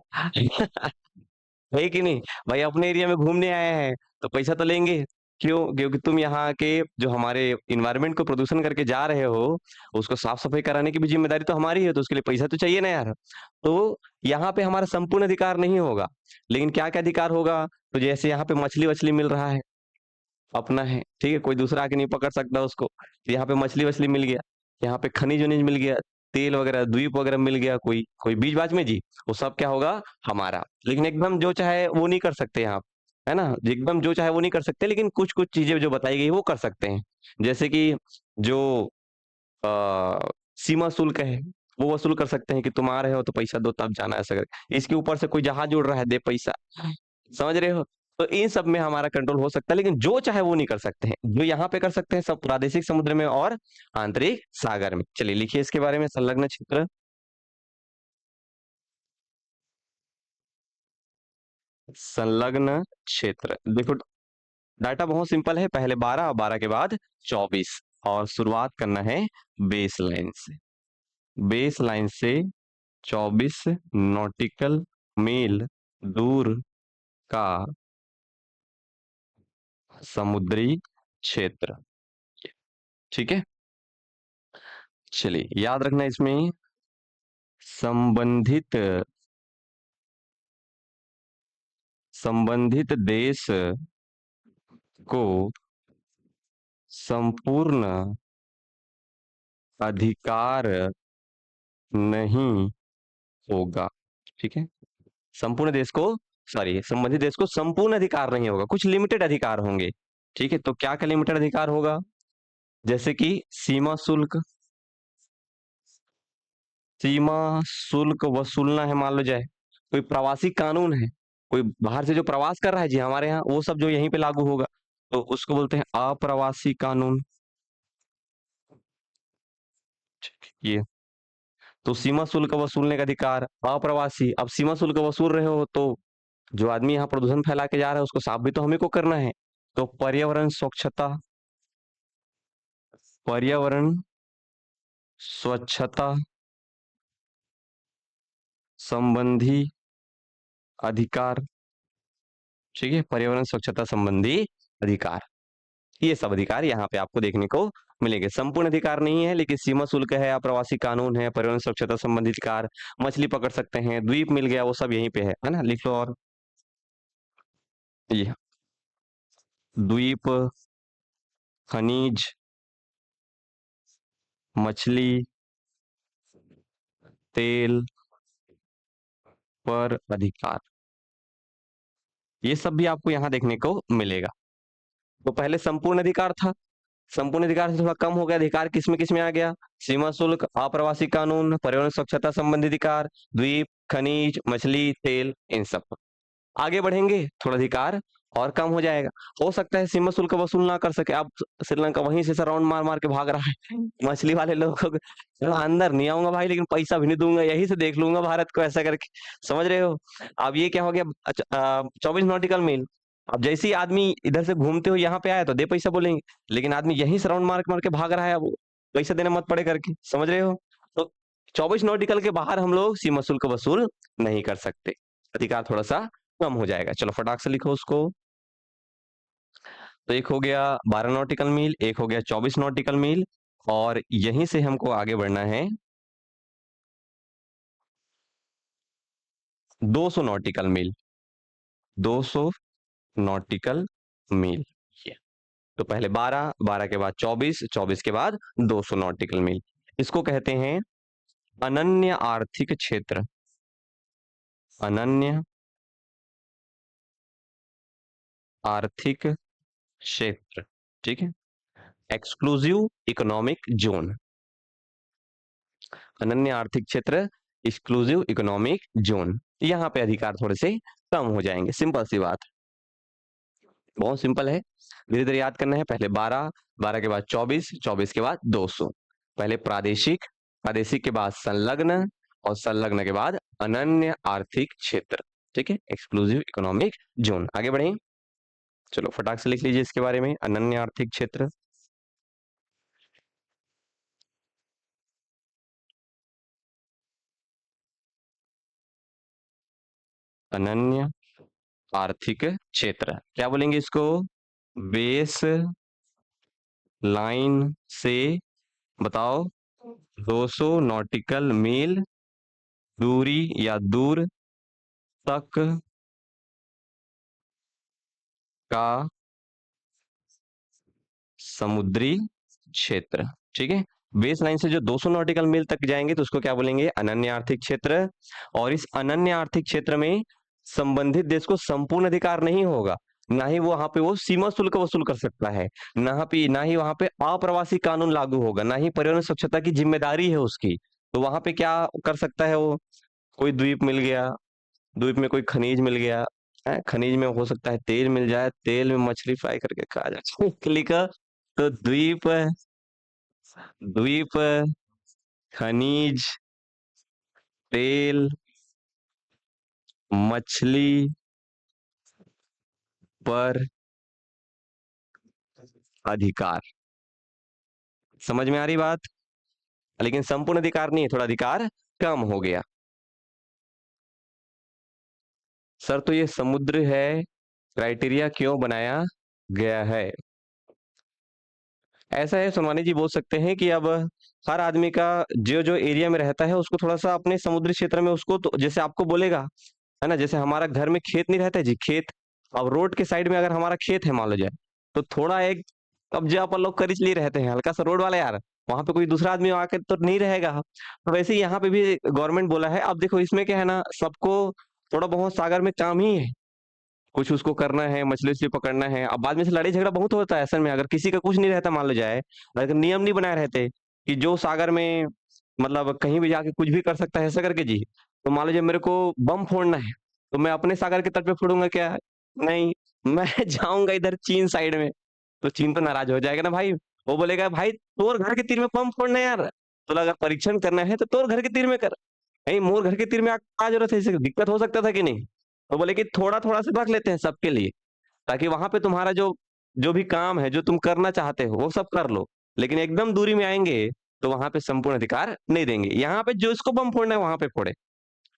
है कि नहीं, भाई अपने एरिया में घूमने आए हैं तो पैसा तो लेंगे। क्यों, क्योंकि तुम यहाँ के जो हमारे इन्वायरमेंट को प्रदूषण करके जा रहे हो, उसको साफ सफाई कराने की भी जिम्मेदारी तो हमारी है, तो उसके लिए पैसा तो चाहिए ना यार। तो यहाँ पे हमारा संपूर्ण अधिकार नहीं होगा, लेकिन क्या क्या अधिकार होगा, तो जैसे यहाँ पे मछली वछली मिल रहा है, अपना है। ठीक है, कोई दूसरा आके नहीं पकड़ सकता उसको। तो यहाँ पे मछली वछली मिल गया, यहाँ पे खनिज वनिज मिल गया, तेल वगैरह द्वीप वगैरह मिल गया, कोई कोई बीज बाज में जी, वो सब क्या होगा, हमारा। लेकिन एकदम जो चाहे वो नहीं कर सकते यहाँ, है ना। एकदम जो चाहे वो नहीं कर सकते, लेकिन कुछ कुछ चीजें जो बताई गई वो कर सकते हैं। जैसे कि जो सीमा शुल्क है वो वसूल कर सकते हैं, कि तुम आ रहे हो तो पैसा दो तब जाना, ऐसा करके। इसके ऊपर से कोई जहाज उड़ रहा है, दे पैसा, समझ रहे हो। तो इन सब में हमारा कंट्रोल हो सकता है, लेकिन जो चाहे वो नहीं कर सकते हैं। जो यहाँ पे कर सकते हैं सब प्रादेशिक समुद्र में और आंतरिक सागर में। चलिए लिखिए इसके बारे में, संलग्न क्षेत्र। संलग्न क्षेत्र, देखो डाटा बहुत सिंपल है, पहले 12 और 12 के बाद 24, और शुरुआत करना है बेस लाइन से। बेस लाइन से 24 नॉटिकल मील दूर का समुद्री क्षेत्र। ठीक है, चलिए याद रखना इसमें, संबंधित संबंधित देश को संपूर्ण अधिकार नहीं होगा। ठीक है, संपूर्ण देश को, सॉरी, संबंधित देश को संपूर्ण अधिकार नहीं होगा, कुछ लिमिटेड अधिकार होंगे। ठीक है, तो क्या क्या लिमिटेड अधिकार होगा? जैसे कि सीमा शुल्क, सीमा शुल्क वसूलना है, मान लो जाए कोई प्रवासी कानून है, कोई बाहर से जो प्रवास कर रहा है जी हमारे यहाँ, वो सब जो यहीं पे लागू होगा, तो उसको बोलते हैं अप्रवासी कानून। ये तो सीमा शुल्क वसूलने का अधिकार, अप्रवासी। अब सीमा शुल्क वसूल रहे हो तो जो आदमी यहाँ प्रदूषण फैला के जा रहा है उसको साफ भी तो हमें को करना है। तो पर्यावरण स्वच्छता, पर्यावरण स्वच्छता संबंधी अधिकार। ठीक है, पर्यावरण स्वच्छता संबंधी अधिकार, ये सब अधिकार यहाँ पे आपको देखने को मिलेंगे। संपूर्ण अधिकार नहीं है, लेकिन सीमा शुल्क है, अप्रवासी कानून है, पर्यावरण स्वच्छता संबंधी अधिकार, मछली पकड़ सकते हैं, द्वीप मिल गया, वो सब यहीं पे है ना, लिख लो। और ये द्वीप, खनिज, मछली, तेल पर अधिकार, ये सब भी आपको यहाँ देखने को मिलेगा। तो पहले संपूर्ण अधिकार था, संपूर्ण अधिकार से थोड़ा कम हो गया, अधिकार किसमें आ गया? सीमा शुल्क, अप्रवासी कानून, पर्यावरण स्वच्छता संबंधी अधिकार, द्वीप, खनिज, मछली, तेल, इन सब। आगे बढ़ेंगे थोड़ा अधिकार और कम हो जाएगा, हो सकता है सीमा शुल्क वसूल ना कर सके। अब श्रीलंका वहीं से राउंड मार मार के भाग रहा है, मछली वाले लोग अंदर नहीं आऊंगा भाई, लेकिन पैसा भी नहीं दूंगा, यही से देख लूंगा भारत को, ऐसा करके, समझ रहे हो? अब ये क्या हो गया, 24 नॉटिकल मील। अब जैसे ही आदमी इधर से घूमते हुए यहाँ पे आया तो दे पैसा बोलेंगे, लेकिन आदमी यहीं से राउंड मार मार के भाग रहा है, अब पैसा देना मत पड़े करके, समझ रहे हो? तो 24 नॉटिकल के बाहर हम लोग सीमा शुल्क वसूल नहीं कर सकते, अधिकार थोड़ा सा कम हो जाएगा। चलो फटाक से लिखो उसको। तो एक हो गया 12 नॉटिकल मील, एक हो गया 24 नॉटिकल मील, और यहीं से हमको आगे बढ़ना है 200 नॉटिकल मील, 200 नॉटिकल मील। ये तो पहले 12, 12 के बाद 24, 24 के बाद 200 नॉटिकल मील। इसको कहते हैं अनन्य आर्थिक क्षेत्र, अनन्य आर्थिक क्षेत्र। ठीक है, एक्सक्लूसिव इकोनॉमिक जोन, अनन्य आर्थिक क्षेत्र, एक्सक्लूसिव इकोनॉमिक जोन। यहाँ पे अधिकार थोड़े से कम हो जाएंगे, सिंपल सी बात, बहुत सिंपल है, धीरे धीरे याद करना है। पहले 12, 12 के बाद 24, 24 के बाद 200, पहले प्रादेशिक, प्रादेशिक के बाद संलग्न, और संलग्न के बाद अनन्य आर्थिक क्षेत्र। ठीक है, एक्सक्लूसिव इकोनॉमिक जोन। आगे बढ़े, चलो फटाक से लिख लीजिए इसके बारे में, अनन्य आर्थिक क्षेत्र। अनन्य आर्थिक क्षेत्र क्या बोलेंगे इसको? बेस लाइन से, बताओ, 200 नॉटिकल मील दूरी या दूर तक का समुद्री क्षेत्र। ठीक है, बेस लाइन से जो 200 नॉटिकल मील तक जाएंगे तो उसको क्या बोलेंगे? अनन्य आर्थिक क्षेत्र। और इस अनन्य आर्थिक क्षेत्र में संबंधित देश को संपूर्ण अधिकार नहीं होगा, ना ही वहां पे वो सीमा शुल्क वसूल कर सकता है, ना ही वहां पे अप्रवासी कानून लागू होगा, ना ही पर्यावरण स्वच्छता की जिम्मेदारी है उसकी। तो वहां पे क्या कर सकता है वो? कोई द्वीप मिल गया, द्वीप में कोई खनिज मिल गया है, खनिज में हो सकता है तेल मिल जाए, तेल में मछली फ्राई करके खा जाए क्लिक। तो द्वीप, द्वीप, खनिज, तेल, मछली पर अधिकार, समझ में आ रही बात? लेकिन संपूर्ण अधिकार नहीं है, थोड़ा अधिकार कम हो गया। सर तो ये समुद्र है, क्राइटेरिया क्यों बनाया गया है? ऐसा है सोनवानी जी, बोल सकते हैं कि अब हर आदमी का जो जो एरिया में रहता है उसको थोड़ा सा अपने समुद्री क्षेत्र में उसको, तो जैसे आपको बोलेगा है ना। जैसे हमारा घर में खेत नहीं रहता है जी, खेत, अब रोड के साइड में अगर हमारा खेत है मान लो जाए, तो थोड़ा एक कब्जा अपन लोग कर इसलिए रहते हैं हल्का सा रोड वाला यार, वहां पे कोई दूसरा आदमी आके तो नहीं रहेगा। तो वैसे ही यहाँ पे भी गवर्नमेंट बोला है। अब देखो इसमें क्या है ना, सबको थोड़ा बहुत सागर में काम ही है, कुछ उसको करना है, मछली उछली पकड़ना है। अब बाद में से लड़ाई झगड़ा बहुत होता है असल में, अगर किसी का कुछ नहीं रहता मान लो जाए, अगर नियम नहीं बनाए रहते कि जो सागर में मतलब कहीं भी जाके कुछ भी कर सकता है ऐसा करके जी, तो मान लीजिए मेरे को बम फोड़ना है, तो मैं अपने सागर के तट पे फोड़ूंगा क्या? नहीं, मैं जाऊंगा इधर चीन साइड में, तो चीन तो नाराज हो जाएगा ना भाई। वो बोलेगा भाई तोर घर के तीर में बम फोड़ना है यार, तो अगर परीक्षण करना है तो तोर घर के तीर में कर, नहीं मोर घर के तीर में क्या जरूरत है, इससे दिक्कत हो सकता था कि नहीं। तो बोले कि थोड़ा थोड़ा से रख लेते हैं सबके लिए, ताकि वहां पे तुम्हारा जो जो भी काम है जो तुम करना चाहते हो वो सब कर लो, लेकिन एकदम दूरी में आएंगे तो वहां पे संपूर्ण अधिकार नहीं देंगे। यहाँ पे जो इसको बम फोड़ना है वहां पे फोड़े,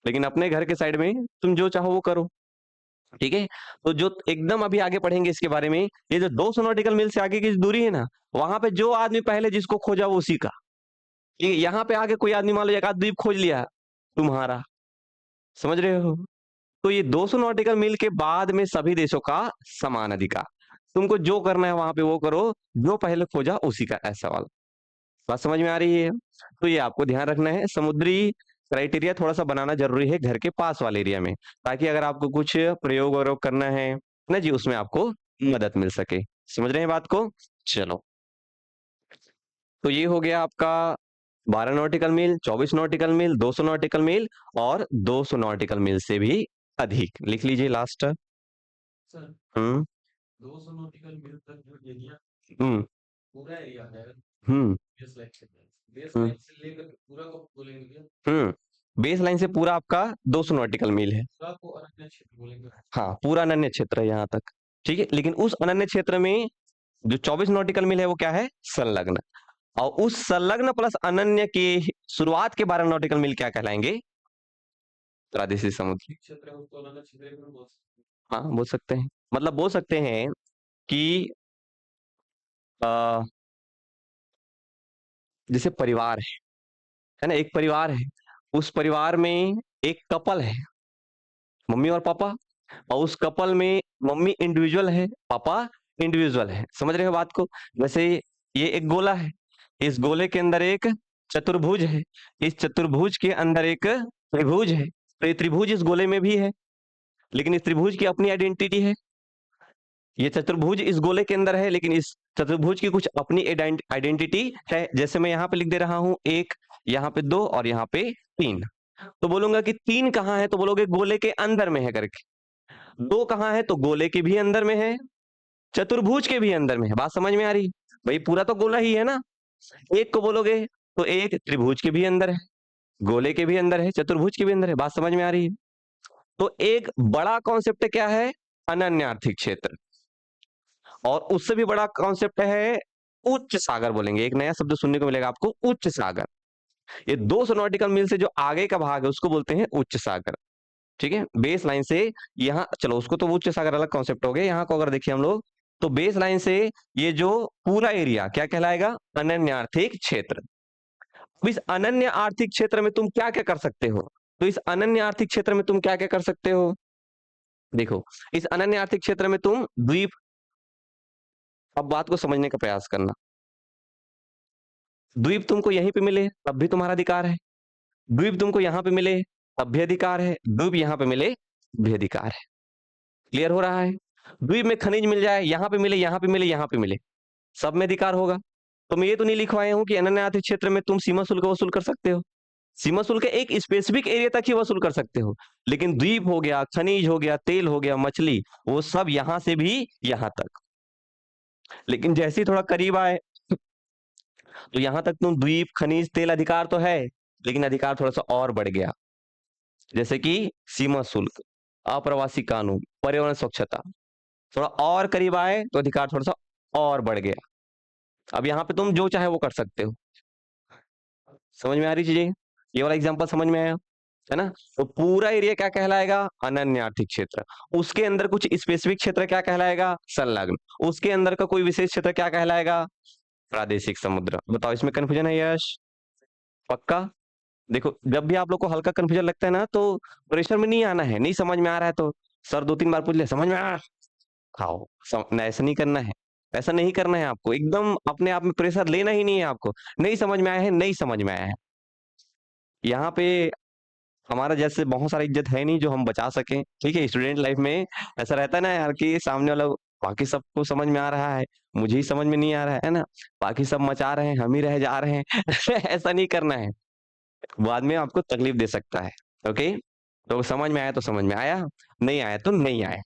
लेकिन अपने घर के साइड में तुम जो चाहो वो करो। ठीक है। तो जो एकदम अभी आगे पढ़ेंगे इसके बारे में, ये जो 200 नॉटिकल मील से आगे की जो दूरी है ना, वहां पे जो आदमी पहले जिसको खोजा वो उसी का। ठीक है, यहाँ पे आगे कोई आदमी मान लो एक आध द्वीप खोज लिया तुम्हारा, समझ रहे हो। तो ये 200 नॉटिकल मील के बाद में सभी देशों का समान अधिकार, तुमको जो करना है वहां पे वो करो, जो पहले खोजा उसी का, ऐसा वाला। बात समझ में आ रही है? तो ये आपको ध्यान रखना है, समुद्री क्राइटेरिया थोड़ा सा बनाना जरूरी है घर के पास वाले एरिया में, ताकि अगर आपको कुछ प्रयोग वयोग करना है ना जी, उसमें आपको मदद मिल सके। समझ रहे हैं बात को? चलो, तो ये हो गया आपका 12 नॉटिकल मील, 24 नॉटिकल मील, 200 नॉटिकल मील और 200 नॉटिकल मील से भी अधिक। लिख लीजिए लास्ट। सर हम्म 200 नॉटिकल मील तक जो एरिया, हम्म पूरा एरिया है हम्म बेस लाइन से, बेस हम्म लाइन से लेकर पूरा को बोलेंगे क्या? बेस लाइन से पूरा आपका 200 नॉटिकल मील है। पूरा को अरण्य क्षेत्र बोलेंगे। हाँ, पूरा अनन्य क्षेत्र है यहाँ तक। ठीक है, लेकिन उस अनन्य क्षेत्र में जो 24 नॉटिकल मील है वो क्या है? संलग्न। और उस संलग्न प्लस अनन्य की शुरुआत के 12 नॉटिकल मील क्या कहलाएंगे? प्रादेशिक समुद्र। क्षेत्र है उसको अरण्य क्षेत्र में बोल सकते हाँ, बोल सकते हैं, मतलब बोल सकते हैं कि आ, जैसे परिवार है ना, एक परिवार है, उस परिवार में एक कपल है, मम्मी और पापा, और उस कपल में मम्मी इंडिविजुअल है, पापा इंडिविजुअल है। समझ रहे हो बात को? वैसे ये एक गोला है, इस गोले के अंदर एक चतुर्भुज है, इस चतुर्भुज के अंदर एक त्रिभुज है, तो ये त्रिभुज इस गोले में भी है, लेकिन इस त्रिभुज की अपनी आइडेंटिटी है। ये चतुर्भुज इस गोले के अंदर है, लेकिन इस चतुर्भुज की कुछ अपनी आइडेंटिटी है। जैसे मैं यहाँ पे लिख दे रहा हूं एक, यहाँ पे दो और यहाँ पे तीन, तो बोलूंगा कि तीन कहाँ है, तो बोलोगे गोले के अंदर में है करके। दो कहाँ है, तो गोले के भी अंदर में है, चतुर्भुज के भी अंदर में है। बात समझ में आ रही? भाई पूरा तो गोला ही है ना। एक को बोलोगे तो एक त्रिभुज के भी अंदर है, गोले के भी अंदर है, चतुर्भुज के भी अंदर है। बात समझ में आ रही है? तो एक बड़ा कॉन्सेप्ट क्या है? अनन्य आर्थिक क्षेत्र। और उससे भी बड़ा कॉन्सेप्ट है उच्च सागर, बोलेंगे एक नया शब्द सुनने को मिलेगा आपको, उच्च सागर। ये 200 नॉटिकल मील से जो आगे का भाग है उसको बोलते हैं उच्च सागर। ठीक है, बेस लाइन से यहाँ, चलो उसको तो उच्च सागर अलग कॉन्सेप्ट हो गया। यहाँ को अगर देखिए हम लोग, तो बेस लाइन से ये जो पूरा एरिया क्या कहलाएगा? अनन्य आर्थिक क्षेत्र। अब इस अनन्य आर्थिक क्षेत्र में तुम क्या क्या कर सकते हो? तो इस अनन्य आर्थिक क्षेत्र में तुम क्या क्या कर सकते हो? देखो, इस अनन्य आर्थिक क्षेत्र में तुम द्वीप, अब बात को समझने का प्रयास करना, द्वीप तुमको यहीं पे मिले तब भी तुम्हारा अधिकार है, द्वीप तुमको यहां पे मिले तब भी अधिकार है, द्वीप यहां पे मिले भी अधिकार है। क्लियर हो रहा है? द्वीप में खनिज मिल जाए, यहां पे मिले, यहां पे मिले, यहां पे मिले, सब में अधिकार होगा। तो मैं ये तो नहीं लिखवाया हूं कि अनन्य आर्थिक क्षेत्र में तुम सीमा शुल्क वसूल कर सकते हो। सीमा शुल्क एक स्पेसिफिक एरिया तक ही वसूल कर सकते हो, लेकिन द्वीप हो गया, खनिज हो गया, तेल हो गया, मछली, वो सब यहां से भी यहां तक। लेकिन जैसे ही थोड़ा करीब आए तो यहां तक तुम द्वीप, खनिज, तेल अधिकार तो है, लेकिन अधिकार थोड़ा सा और बढ़ गया। जैसे कि सीमा शुल्क, अप्रवासी कानून, पर्यावरण स्वच्छता, थोड़ा और करीब आए तो अधिकार थोड़ा सा और बढ़ गया। अब यहाँ पे तुम जो चाहे वो कर सकते हो। समझ में आ रही चीजें? ये वाला एग्जांपल समझ में आया है ना? तो पूरा एरिया क्या कहलाएगा? अनन्य आर्थिक क्षेत्र। उसके अंदर कुछ स्पेसिफिक क्षेत्र क्या कहलाएगा? संलग्न। उसके अंदर का कोई विशेष क्षेत्र क्या कहलाएगा? प्रादेशिक समुद्र। बताओ, इसमें कंफ्यूजन है यश? पक्का? देखो, जब भी आप लोग को हल्का कंफ्यूजन लगता है ना, तो प्रेशर में नहीं आना है, नहीं समझ में आ रहा है तो सर 2-3 बार पूछ ले, समझ में आ रहा? खाओ। ऐसा नहीं करना है, ऐसा नहीं करना है आपको, एकदम अपने आप में प्रेशर लेना ही नहीं है आपको। नहीं समझ में आया है, नहीं समझ में आया है। यहाँ पे हमारा जैसे बहुत सारा इज्जत है नहीं जो हम बचा सकें, ठीक है? स्टूडेंट लाइफ में ऐसा रहता है ना यार कि सामने वाला, बाकी सबको समझ में आ रहा है, मुझे ही समझ में नहीं आ रहा है ना? बाकी सब मचा रहे हैं, हम ही रह जा रहे हैं। ऐसा नहीं करना है, बाद में आपको तकलीफ दे सकता है। ओके, तो समझ में आया तो समझ में आया, नहीं आया तो नहीं आया।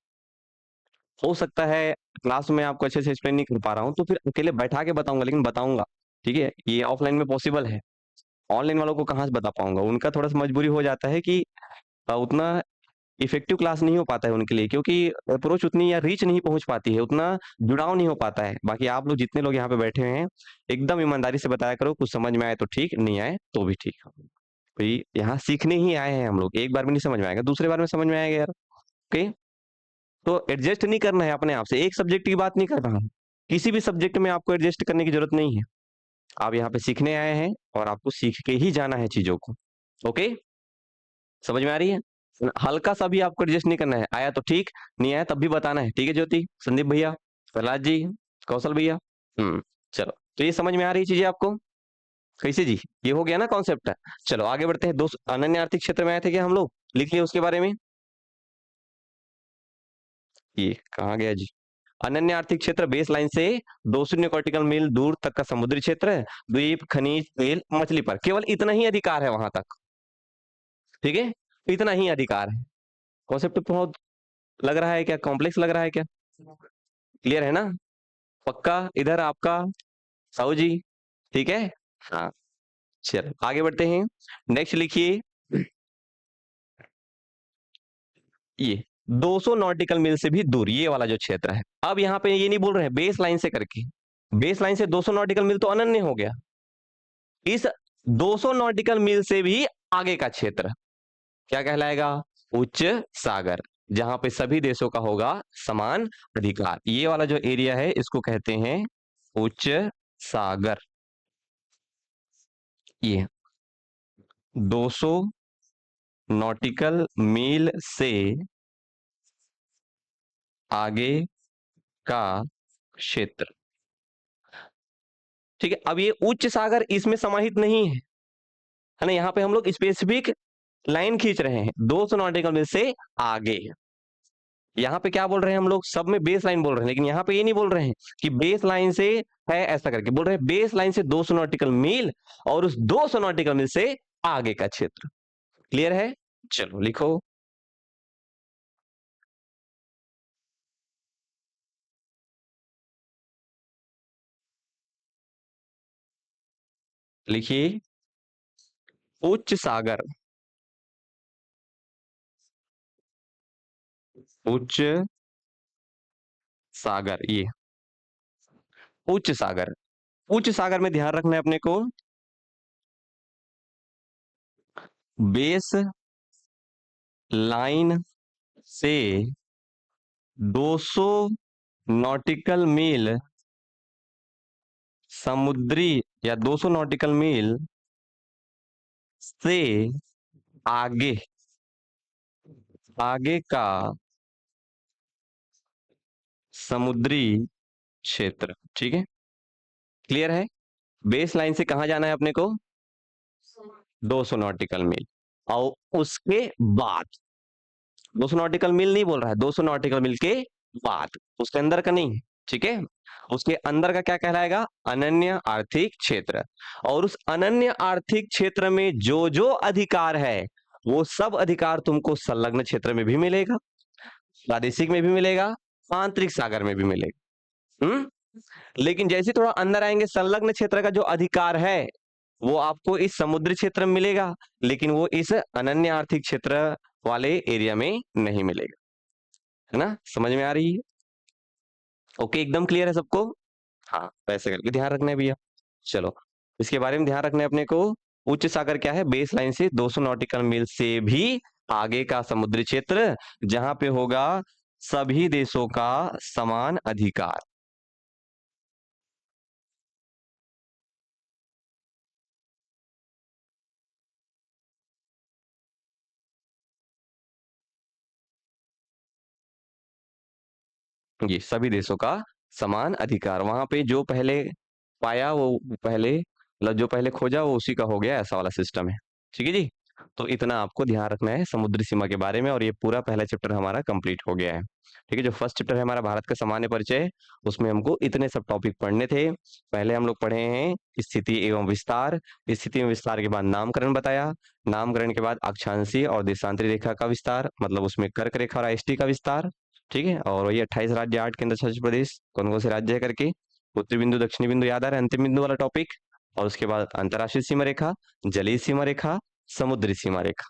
हो सकता है क्लास में आपको अच्छे से एक्सप्लेन नहीं कर पा रहा हूँ, तो फिर अकेले बैठा के बताऊंगा, लेकिन बताऊंगा, ठीक है? ये ऑफलाइन में पॉसिबल है, ऑनलाइन वालों को कहाँ से बता पाऊंगा, उनका थोड़ा सा मजबूरी हो जाता है कि उतना इफेक्टिव क्लास नहीं हो पाता है उनके लिए, क्योंकि अप्रोच उतनी या रीच नहीं पहुंच पाती है, उतना जुड़ाव नहीं हो पाता है। बाकी आप लोग जितने लोग यहाँ पे बैठे हुए हैं, एकदम ईमानदारी से बताया करो, कुछ समझ में आए तो ठीक, नहीं आए तो भी ठीक। भाई यहाँ सीखने ही आए हैं हम लोग, एक बार में नहीं समझ में आएगा, दूसरे बार में समझ में आएगा यार। ओके, तो एडजस्ट नहीं करना है अपने आप से, एक सब्जेक्ट की बात नहीं कर रहा हूँ, किसी भी सब्जेक्ट में आपको एडजस्ट करने की जरूरत नहीं है। आप यहाँ पे सीखने आए हैं और आपको सीख के ही जाना है चीजों को। ओके, समझ में आ रही है? हल्का सा भी आपको एडजस्ट नहीं करना है, आया तो ठीक, नहीं आया तब भी बताना है, ठीक है? ज्योति, संदीप भैया, प्रहलाद जी, कौशल भैया। चलो, तो ये समझ में आ रही चीजें आपको? कैसे जी, ये हो गया ना कॉन्सेप्ट? चलो आगे बढ़ते हैं। दोस्त अनन्य आर्थिक क्षेत्र में आए थे क्या हम लोग? लिख लिया उसके बारे में? ये कहाँ गया जी? अनन्य आर्थिक क्षेत्र बेस लाइन से 200 नॉटिकल मील दूर तक का समुद्री क्षेत्र, द्वीप, खनिज तेल, मछली पर केवल इतना ही अधिकार है वहां तक, ठीक है? इतना ही अधिकार है। कॉन्सेप्ट बहुत लग रहा है क्या, कॉम्प्लेक्स लग रहा है क्या? क्लियर है ना? पक्का? इधर आपका साहू जी, ठीक है? हाँ, चलो आगे बढ़ते हैं। नेक्स्ट लिखिए, ये 200 नॉटिकल मील से भी दूर, ये वाला जो क्षेत्र है। अब यहाँ पे ये नहीं बोल रहे हैं बेस लाइन से करके, बेस लाइन से 200 नॉटिकल मील तो अनन्य हो गया, इस 200 नॉटिकल मील से भी आगे का क्षेत्र क्या कहलाएगा? उच्च सागर, जहां पे सभी देशों का होगा समान अधिकार। ये वाला जो एरिया है इसको कहते हैं उच्च सागर। ये 200 नॉटिकल मील से आगे का क्षेत्र, ठीक है? अब ये उच्च सागर इसमें समाहित नहीं है ना? यहाँ पे हम लोग स्पेसिफिक लाइन खींच रहे हैं 200 नॉटिकल मील से आगे। यहाँ पे क्या बोल रहे हैं हम लोग? सब में बेस लाइन बोल रहे हैं, लेकिन यहाँ पे ये नहीं बोल रहे हैं कि बेस लाइन से है ऐसा करके, बोल रहे हैं बेस लाइन से 200 नॉटिकल मील और उस 200 नॉटिकल मील से आगे का क्षेत्र। क्लियर है? चलो लिखो, लिखिए उच्च सागर, उच्च सागर, ये उच्च सागर। उच्च सागर में ध्यान रखना है अपने को, बेस लाइन से 200 नॉटिकल मील समुद्री या 200 नॉटिकल मील से आगे, आगे का समुद्री क्षेत्र, ठीक है? क्लियर है? बेस लाइन से कहां जाना है अपने को? 200 नॉटिकल मील, और उसके बाद 200 नॉटिकल मील नहीं बोल रहा है, 200 नॉटिकल मील के बाद, उसके अंदर का नहीं है, ठीक है? उसके अंदर का क्या कहलाएगा? अनन्य आर्थिक क्षेत्र। और उस अनन्य आर्थिक क्षेत्र में जो जो अधिकार है, वो सब अधिकार तुमको संलग्न क्षेत्र में भी मिलेगा, प्रादेशिक में भी मिलेगा, आंतरिक सागर में भी मिलेगा। लेकिन जैसे थोड़ा अंदर आएंगे, संलग्न क्षेत्र का जो अधिकार है वो आपको इस समुद्री क्षेत्र में मिलेगा, लेकिन वो इस अनन्य आर्थिक क्षेत्र वाले एरिया में नहीं मिलेगा। है ना? समझ में आ रही है? ओके, एकदम क्लियर है सबको? हाँ, वैसे करके ध्यान रखना है भैया। चलो, इसके बारे में ध्यान रखना है अपने को। उच्च सागर क्या है? बेस लाइन से 200 नॉटिकल मील से भी आगे का समुद्री क्षेत्र, जहां पे होगा सभी देशों का समान अधिकार। ये सभी देशों का समान अधिकार। वहां पे जो पहले पाया वो पहले, मतलब जो पहले खोजा वो उसी का हो गया, ऐसा वाला सिस्टम है। ठीक है जी। तो इतना आपको ध्यान रखना है समुद्री सीमा के बारे में, और ये पूरा पहला चैप्टर हमारा कंप्लीट हो गया है। ठीक है, जो फर्स्ट चैप्टर है हमारा भारत का सामान्य परिचय, उसमें हमको इतने सब टॉपिक पढ़ने थे। पहले हम लोग पढ़े हैं स्थिति एवं विस्तार, स्थिति एवं विस्तार के बाद नामकरण बताया, नामकरण के बाद अक्षांशीय और देशांतरी रेखा का विस्तार, मतलब उसमें कर्क रेखा और आईएसटी का विस्तार। ठीक है, और वही 28 राज्य, 8 केंद्र शासित प्रदेश, कौन कौन से राज्य है करके, उत्तरी बिंदु दक्षिणी बिंदु याद आ रहा है, अंतिम बिंदु वाला टॉपिक। और उसके बाद अंतरराष्ट्रीय सीमा रेखा, जलीय सीमा रेखा, समुद्री सीमा रेखा।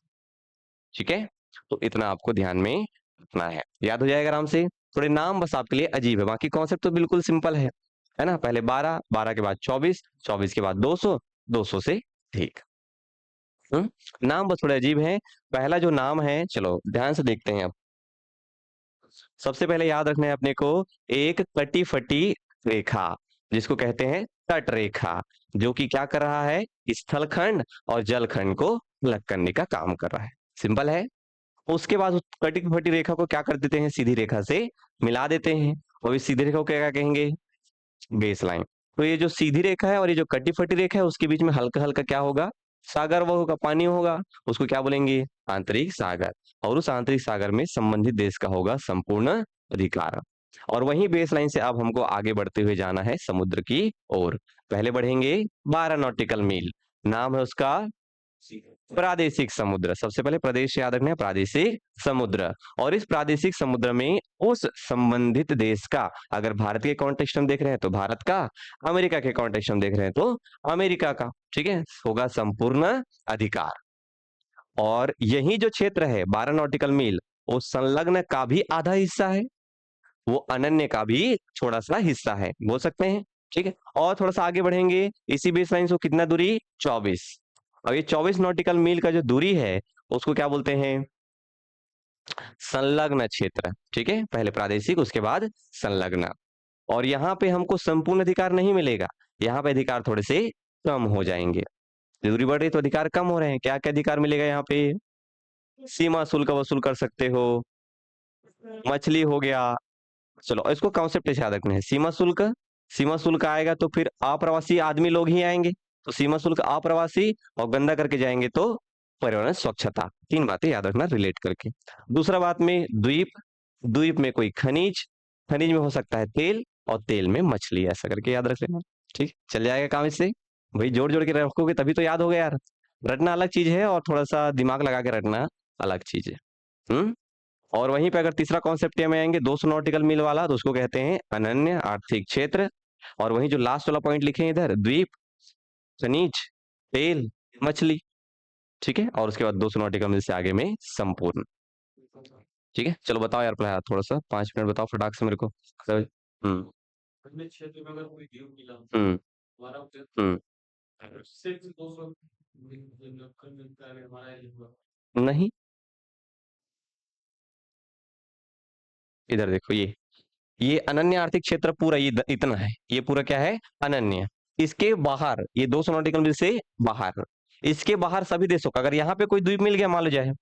ठीक है, तो इतना आपको ध्यान में रखना है, याद हो जाएगा आराम से। थोड़े नाम बस आपके लिए अजीब है, बाकी कॉन्सेप्ट तो बिल्कुल सिंपल है ना। पहले 12, 12 के बाद 24, 24 के बाद 200, 200 से ठीक। नाम बस थोड़े अजीब हैं। पहला जो नाम है, चलो ध्यान से देखते हैं अब। सबसे पहले याद रखना है अपने को, एक कटी फटी रेखा, जिसको कहते हैं तट रेखा, जो कि क्या कर रहा है, स्थलखंड और जलखंड को अलग करने का काम कर रहा है। सिंपल है। उसके बाद उस कटी फटी रेखा को क्या कर देते हैं, सीधी रेखा से मिला देते हैं, और इस सीधी रेखा को क्या कहेंगे, बेस लाइन। तो ये जो सीधी रेखा है और ये जो कटी फटी रेखा है, उसके बीच में हल्का हल्का क्या होगा, सागर वो होगा, पानी होगा, उसको क्या बोलेंगे, आंतरिक सागर। और उस आंतरिक सागर में संबंधित देश का होगा संपूर्ण अधिकार। और वहीं बेस लाइन से अब हमको आगे बढ़ते हुए जाना है समुद्र की ओर। पहले बढ़ेंगे 12 नॉटिकल मील, नाम है उसका प्रादेशिक समुद्र। सबसे पहले प्रदेश याद रखना है, प्रादेशिक समुद्र। और इस प्रादेशिक समुद्र में उस संबंधित देश का, अगर भारत के कॉन्टेक्स्ट हम देख रहे हैं तो भारत का, अमेरिका के कॉन्टेक्स्ट हम देख रहे हैं तो अमेरिका का, ठीक है, होगा संपूर्ण अधिकार। और यही जो क्षेत्र है 12 नॉटिकल मील, वो संलग्न का भी आधा हिस्सा है, वो अनन्य का भी थोड़ा सा हिस्सा है, बोल सकते हैं। ठीक है, और थोड़ा सा आगे बढ़ेंगे, इसी बेस लाइन से कितना दूरी, 24। और ये 24 नॉटिकल मील का जो दूरी है, उसको क्या बोलते हैं, संलग्न क्षेत्र। ठीक है, पहले प्रादेशिक, उसके बाद संलग्न। और यहाँ पे हमको संपूर्ण अधिकार नहीं मिलेगा, यहाँ पे अधिकार थोड़े से कम हो जाएंगे। दूरी बढ़ रही तो अधिकार कम हो रहे हैं। क्या क्या अधिकार मिलेगा यहाँ पे, सीमा शुल्क वसूल कर सकते हो, मछली हो गया। चलो इसको कॉन्सेप्ट याद रखना है, सीमा शुल्क, सीमा शुल्क आएगा तो फिर अप्रवासी आदमी लोग ही आएंगे, तो सीमा शुल्क अप्रवासी, और गंदा करके जाएंगे तो पर्यावरण स्वच्छता। तीन बातें याद रखना रिलेट करके। दूसरा बात में द्वीप, द्वीप में कोई खनिज, खनिज में हो सकता है तेल, और तेल में मछली, ऐसा करके याद रख लेना। ठीक, चल जाएगा काम इससे। भाई जोड़ जोड़ के रखोगे तभी तो याद होगा यार। रटना अलग चीज है और थोड़ा सा दिमाग लगा के रटना अलग चीज है। हम्म। और वहीं पे अगर तीसरा कॉन्सेप्ट में आएंगे 200 नॉटिकल मील वाला, तो उसको कहते हैं अनन्य आर्थिक क्षेत्र। और वहीं जो लास्ट वाला पॉइंट लिखे हैं इधर, द्वीप, खनिज, तेल, मछली। ठीक है, और उसके बाद 200 नॉटिकल मील से आगे में संपूर्ण। ठीक है, चलो बताओ यार, पहले थोड़ा सा 5 मिनट बताओ फटाक से मेरे को। हम्म अन्य क्षेत्र में अगर कोई द्वीप मिला, हम्म हमारा उधर हम्म सिर्फ 200 मिलता है हमारा ये हुआ। नहीं, इधर देखो, ये अनन्य आर्थिक क्षेत्र पूरा ये इतना है, ये पूरा क्या है, अनन्य। इसके बाहर ये 200 नॉटिकल मील से बाहर, इसके बाहर सभी देशों का, अगर यहाँ पे कोई द्वीप मिल गया मान लो जाए,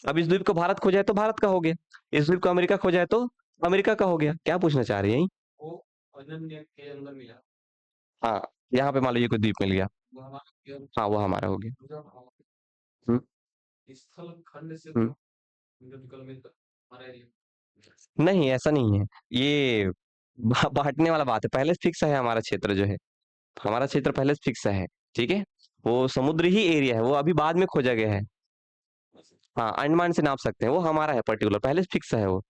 अब इस द्वीप को भारत खो जाए तो भारत का हो गया, इस द्वीप को अमेरिका खो जाए तो अमेरिका का हो गया। क्या पूछना चाह रही है? वो अनन्य के अंदर मिला, हाँ, यहाँ पे मान लीजिए कोई द्वीप मिल गया, वो हमारा हाँ वो हमारा हो गया। पूरा हम्म स्थल खंड से हम्म निकल मिलता हमारा एरिया। नहीं, ऐसा नहीं है, ये बांटने वाला बात है। पहले से फिक्स है हमारा क्षेत्र जो है, हमारा क्षेत्र पहले से फिक्स है। ठीक है, वो समुद्र ही एरिया है, वो अभी बाद में खोजा गया है। हाँ, अंडमान से नाप सकते हैं, वो हमारा है पर्टिकुलर, पहले से फिक्स है वो।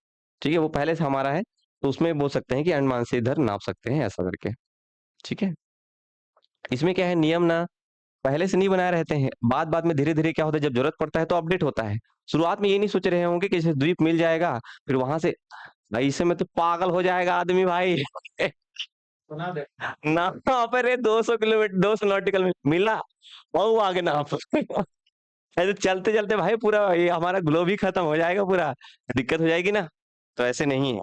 ठीक है, वो पहले से हमारा है, तो उसमें बोल सकते हैं कि अंडमान से इधर नाप सकते हैं, ऐसा करके। ठीक है, इसमें क्या है, नियम ना पहले से नहीं बनाए रहते हैं, बाद बाद में धीरे धीरे क्या होता है, जब जरूरत पड़ता है तो अपडेट होता है। शुरुआत में ये नहीं सोच रहे होंगे कि जैसे द्वीप मिल जाएगा फिर वहां से, भाई इससे में तो पागल हो जाएगा आदमी भाई। बना दे। ना पर 200 किलोमीटर, 200 नॉटिकल मिला, वो आगे ना ऐसे चलते चलते भाई पूरा ये हमारा ग्लोब ही खत्म हो जाएगा, पूरा दिक्कत हो जाएगी ना। तो ऐसे नहीं है।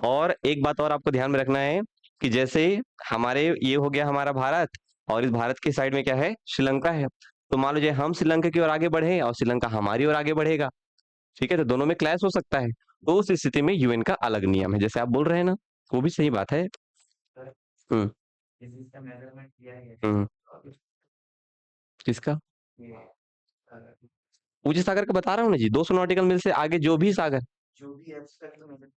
और एक बात और आपको ध्यान में रखना है कि जैसे हमारे ये हो गया हमारा भारत, और इस भारत के साइड में क्या है, श्रीलंका है। तो मान लीजिए हम श्रीलंका की ओर आगे बढ़े और श्रीलंका हमारी ओर आगे बढ़ेगा, ठीक है, तो दोनों में क्लैश हो सकता है। तो उस स्थिति में यूएन का अलग नियम है, जैसे आप बोल रहे हैं ना, वो भी सही बात है। हम्म इसका मेजरमेंट किया है हम्म किसका? ऊंचे सागर का बता रहा हूँ ना जी, 200 नॉटिकल मील से आगे जो भी सागर। जो भी एब्स्ट्रैक्ट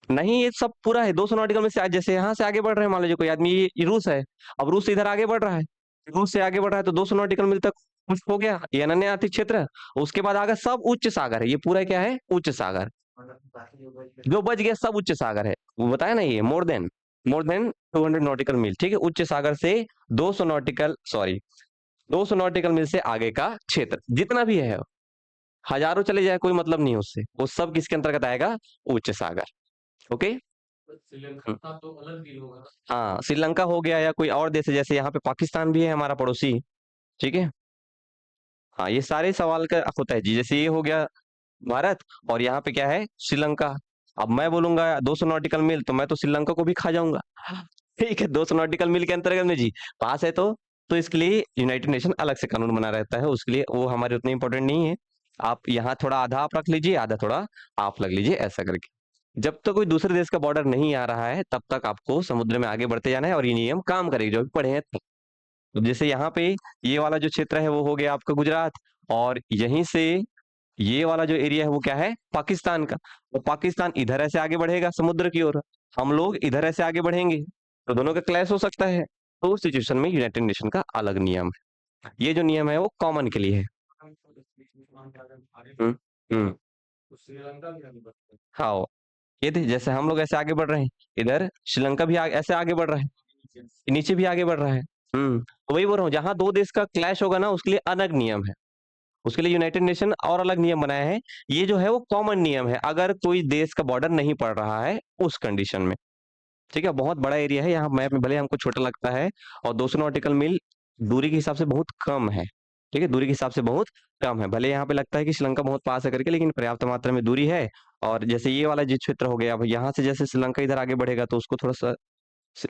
नहीं, ये सब पूरा है 200 नॉटिकल मील से जैसे यहाँ से आगे बढ़ रहे हैं, मान लीजिए कोई आदमी ये रूस है, अब रूस से इधर आगे बढ़ रहा है, रूस से आगे बढ़ रहा है तो 200 नॉटिकल मील तक कुछ हो गया, ये अनन्य आर्थिक क्षेत्र। उसके बाद आगे सब उच्च सागर है, ये पूरा क्या है? उच्च सागर। जो बच गया सब उच्च सागर है, वो बताया ना, ये मोर देन 200 नॉटिकल मील, ठीक है। उच्च सागर से 200 नॉटिकल मील से आगे का क्षेत्र जितना भी है, हजारों चले जाए कोई मतलब नहीं है उससे, वो सब किसके अंतर्गत आएगा? उच्च सागर। ओके। श्रीलंका का तो अलग डील होगा। हाँ, श्रीलंका हो गया या कोई और देश है, जैसे यहाँ पे पाकिस्तान भी है हमारा पड़ोसी, ठीक है। हाँ, ये सारे सवाल का होता है जी, जैसे ये हो गया भारत, और यहाँ पे क्या है? श्रीलंका। अब मैं बोलूंगा 200 नॉटिकल मील, तो मैं तो श्रीलंका को भी खा जाऊंगा। ठीक है, 200 नॉटिकल मील के अंतर्गत में जी पास है तो इसके लिए यूनाइटेड नेशन अलग से कानून बना रहता है, उसके लिए वो हमारे उतने इंपॉर्टेंट नहीं है। आप यहाँ थोड़ा आधा आप रख लीजिए, आधा थोड़ा आप लग लीजिए, ऐसा करके। जब तक कोई दूसरे देश का बॉर्डर नहीं आ रहा है तब तक आपको समुद्र में आगे बढ़ते जाना है, और ये नियम काम करेगी जो भी पढ़े हैं। तो जैसे यहाँ पे ये वाला जो क्षेत्र है वो हो गया आपका गुजरात, और यहीं से ये वाला जो एरिया है वो क्या है? पाकिस्तान का। तो पाकिस्तान इधर ऐसे आगे बढ़ेगा समुद्र की ओर, हम लोग इधर ऐसे आगे बढ़ेंगे, तो दोनों का क्लैश हो सकता है। तो उस सिचुएशन में यूनाइटेड नेशन का अलग नियम है, ये जो नियम है वो कॉमन के लिए है। हम्म हम्म तो श्रीलंका भी आगे बढ़ता है। हाँ, ये थे जैसे हम लोग ऐसे आगे बढ़ रहे हैं, इधर श्रीलंका भी ऐसे आगे बढ़ रहा है, नीचे भी आगे बढ़ रहा है। तो वही बोल रहा हूँ, जहां दो देश का क्लैश होगा ना उसके लिए अलग नियम है, उसके लिए यूनाइटेड नेशन और अलग नियम बनाया है। ये जो है वो कॉमन नियम है अगर कोई देश का बॉर्डर नहीं पड़ रहा है उस कंडीशन में, ठीक है। बहुत बड़ा एरिया है, यहाँ मैप में भले हमको छोटा लगता है, और 200 नॉटिकल मील दूरी के हिसाब से बहुत कम है, ठीक है, दूरी के हिसाब से बहुत कम है। भले यहाँ पे लगता है कि श्रीलंका बहुत पास है करके, लेकिन पर्याप्त मात्रा में दूरी है। और जैसे ये वाला जो क्षेत्र हो गया, अब यहाँ से जैसे श्रीलंका इधर आगे बढ़ेगा तो उसको थोड़ा सा,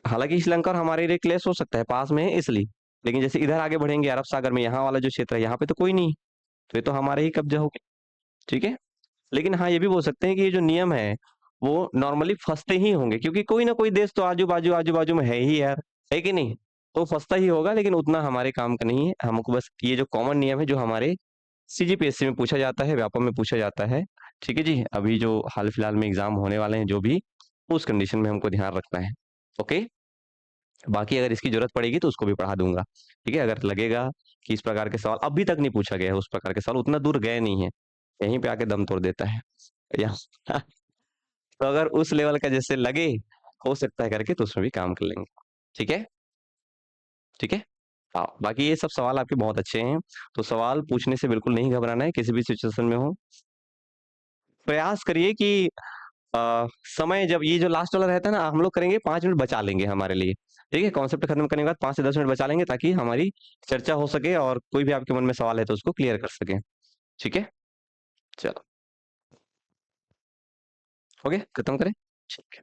हालांकि श्रीलंका और हमारे लिए क्लेश हो सकता है, पास में है इसलिए, लेकिन जैसे इधर आगे बढ़ेंगे अरब सागर में, यहाँ वाला जो क्षेत्र है यहाँ पे तो कोई नहीं, तो ये तो हमारे ही कब्जा हो गया, ठीक है। लेकिन हाँ, ये भी बोल सकते हैं कि ये जो नियम है वो नॉर्मली फंसते ही होंगे, क्योंकि कोई ना कोई देश तो आजू बाजू में है ही यार, है कि नहीं? तो फंसता ही होगा, लेकिन उतना हमारे काम का नहीं है। हमको बस ये जो कॉमन नियम है जो हमारे सीजीपीएससी में पूछा जाता है, व्यापम में पूछा जाता है, ठीक है जी। अभी जो हाल फिलहाल में एग्जाम होने वाले हैं जो भी, उस कंडीशन में हमको ध्यान रखना है। ओके। बाकी अगर इसकी जरूरत पड़ेगी तो उसको भी पढ़ा दूंगा, ठीक है। अगर लगेगा कि इस प्रकार के सवाल अभी तक नहीं पूछा गया है, उस प्रकार के सवाल उतना दूर गए नहीं है, यहीं पे आके दम तोड़ देता है या तो अगर उस लेवल का जैसे लगे, हो सकता है करके, तो उसमें भी काम कर लेंगे, ठीक है। ठीक है। हाँ, बाकी ये सब सवाल आपके बहुत अच्छे हैं, तो सवाल पूछने से बिल्कुल नहीं घबराना है किसी भी सिचुएशन में हो। प्रयास करिए कि समय जब ये जो लास्ट वाला रहता है ना, हम लोग करेंगे 5 मिनट बचा लेंगे हमारे लिए, ठीक है। कॉन्सेप्ट खत्म करने के बाद 5 से 10 मिनट बचा लेंगे ताकि हमारी चर्चा हो सके, और कोई भी आपके मन में सवाल है तो उसको क्लियर कर सके, ठीक है। चलो, हो गया, खत्म करें, ठीक है।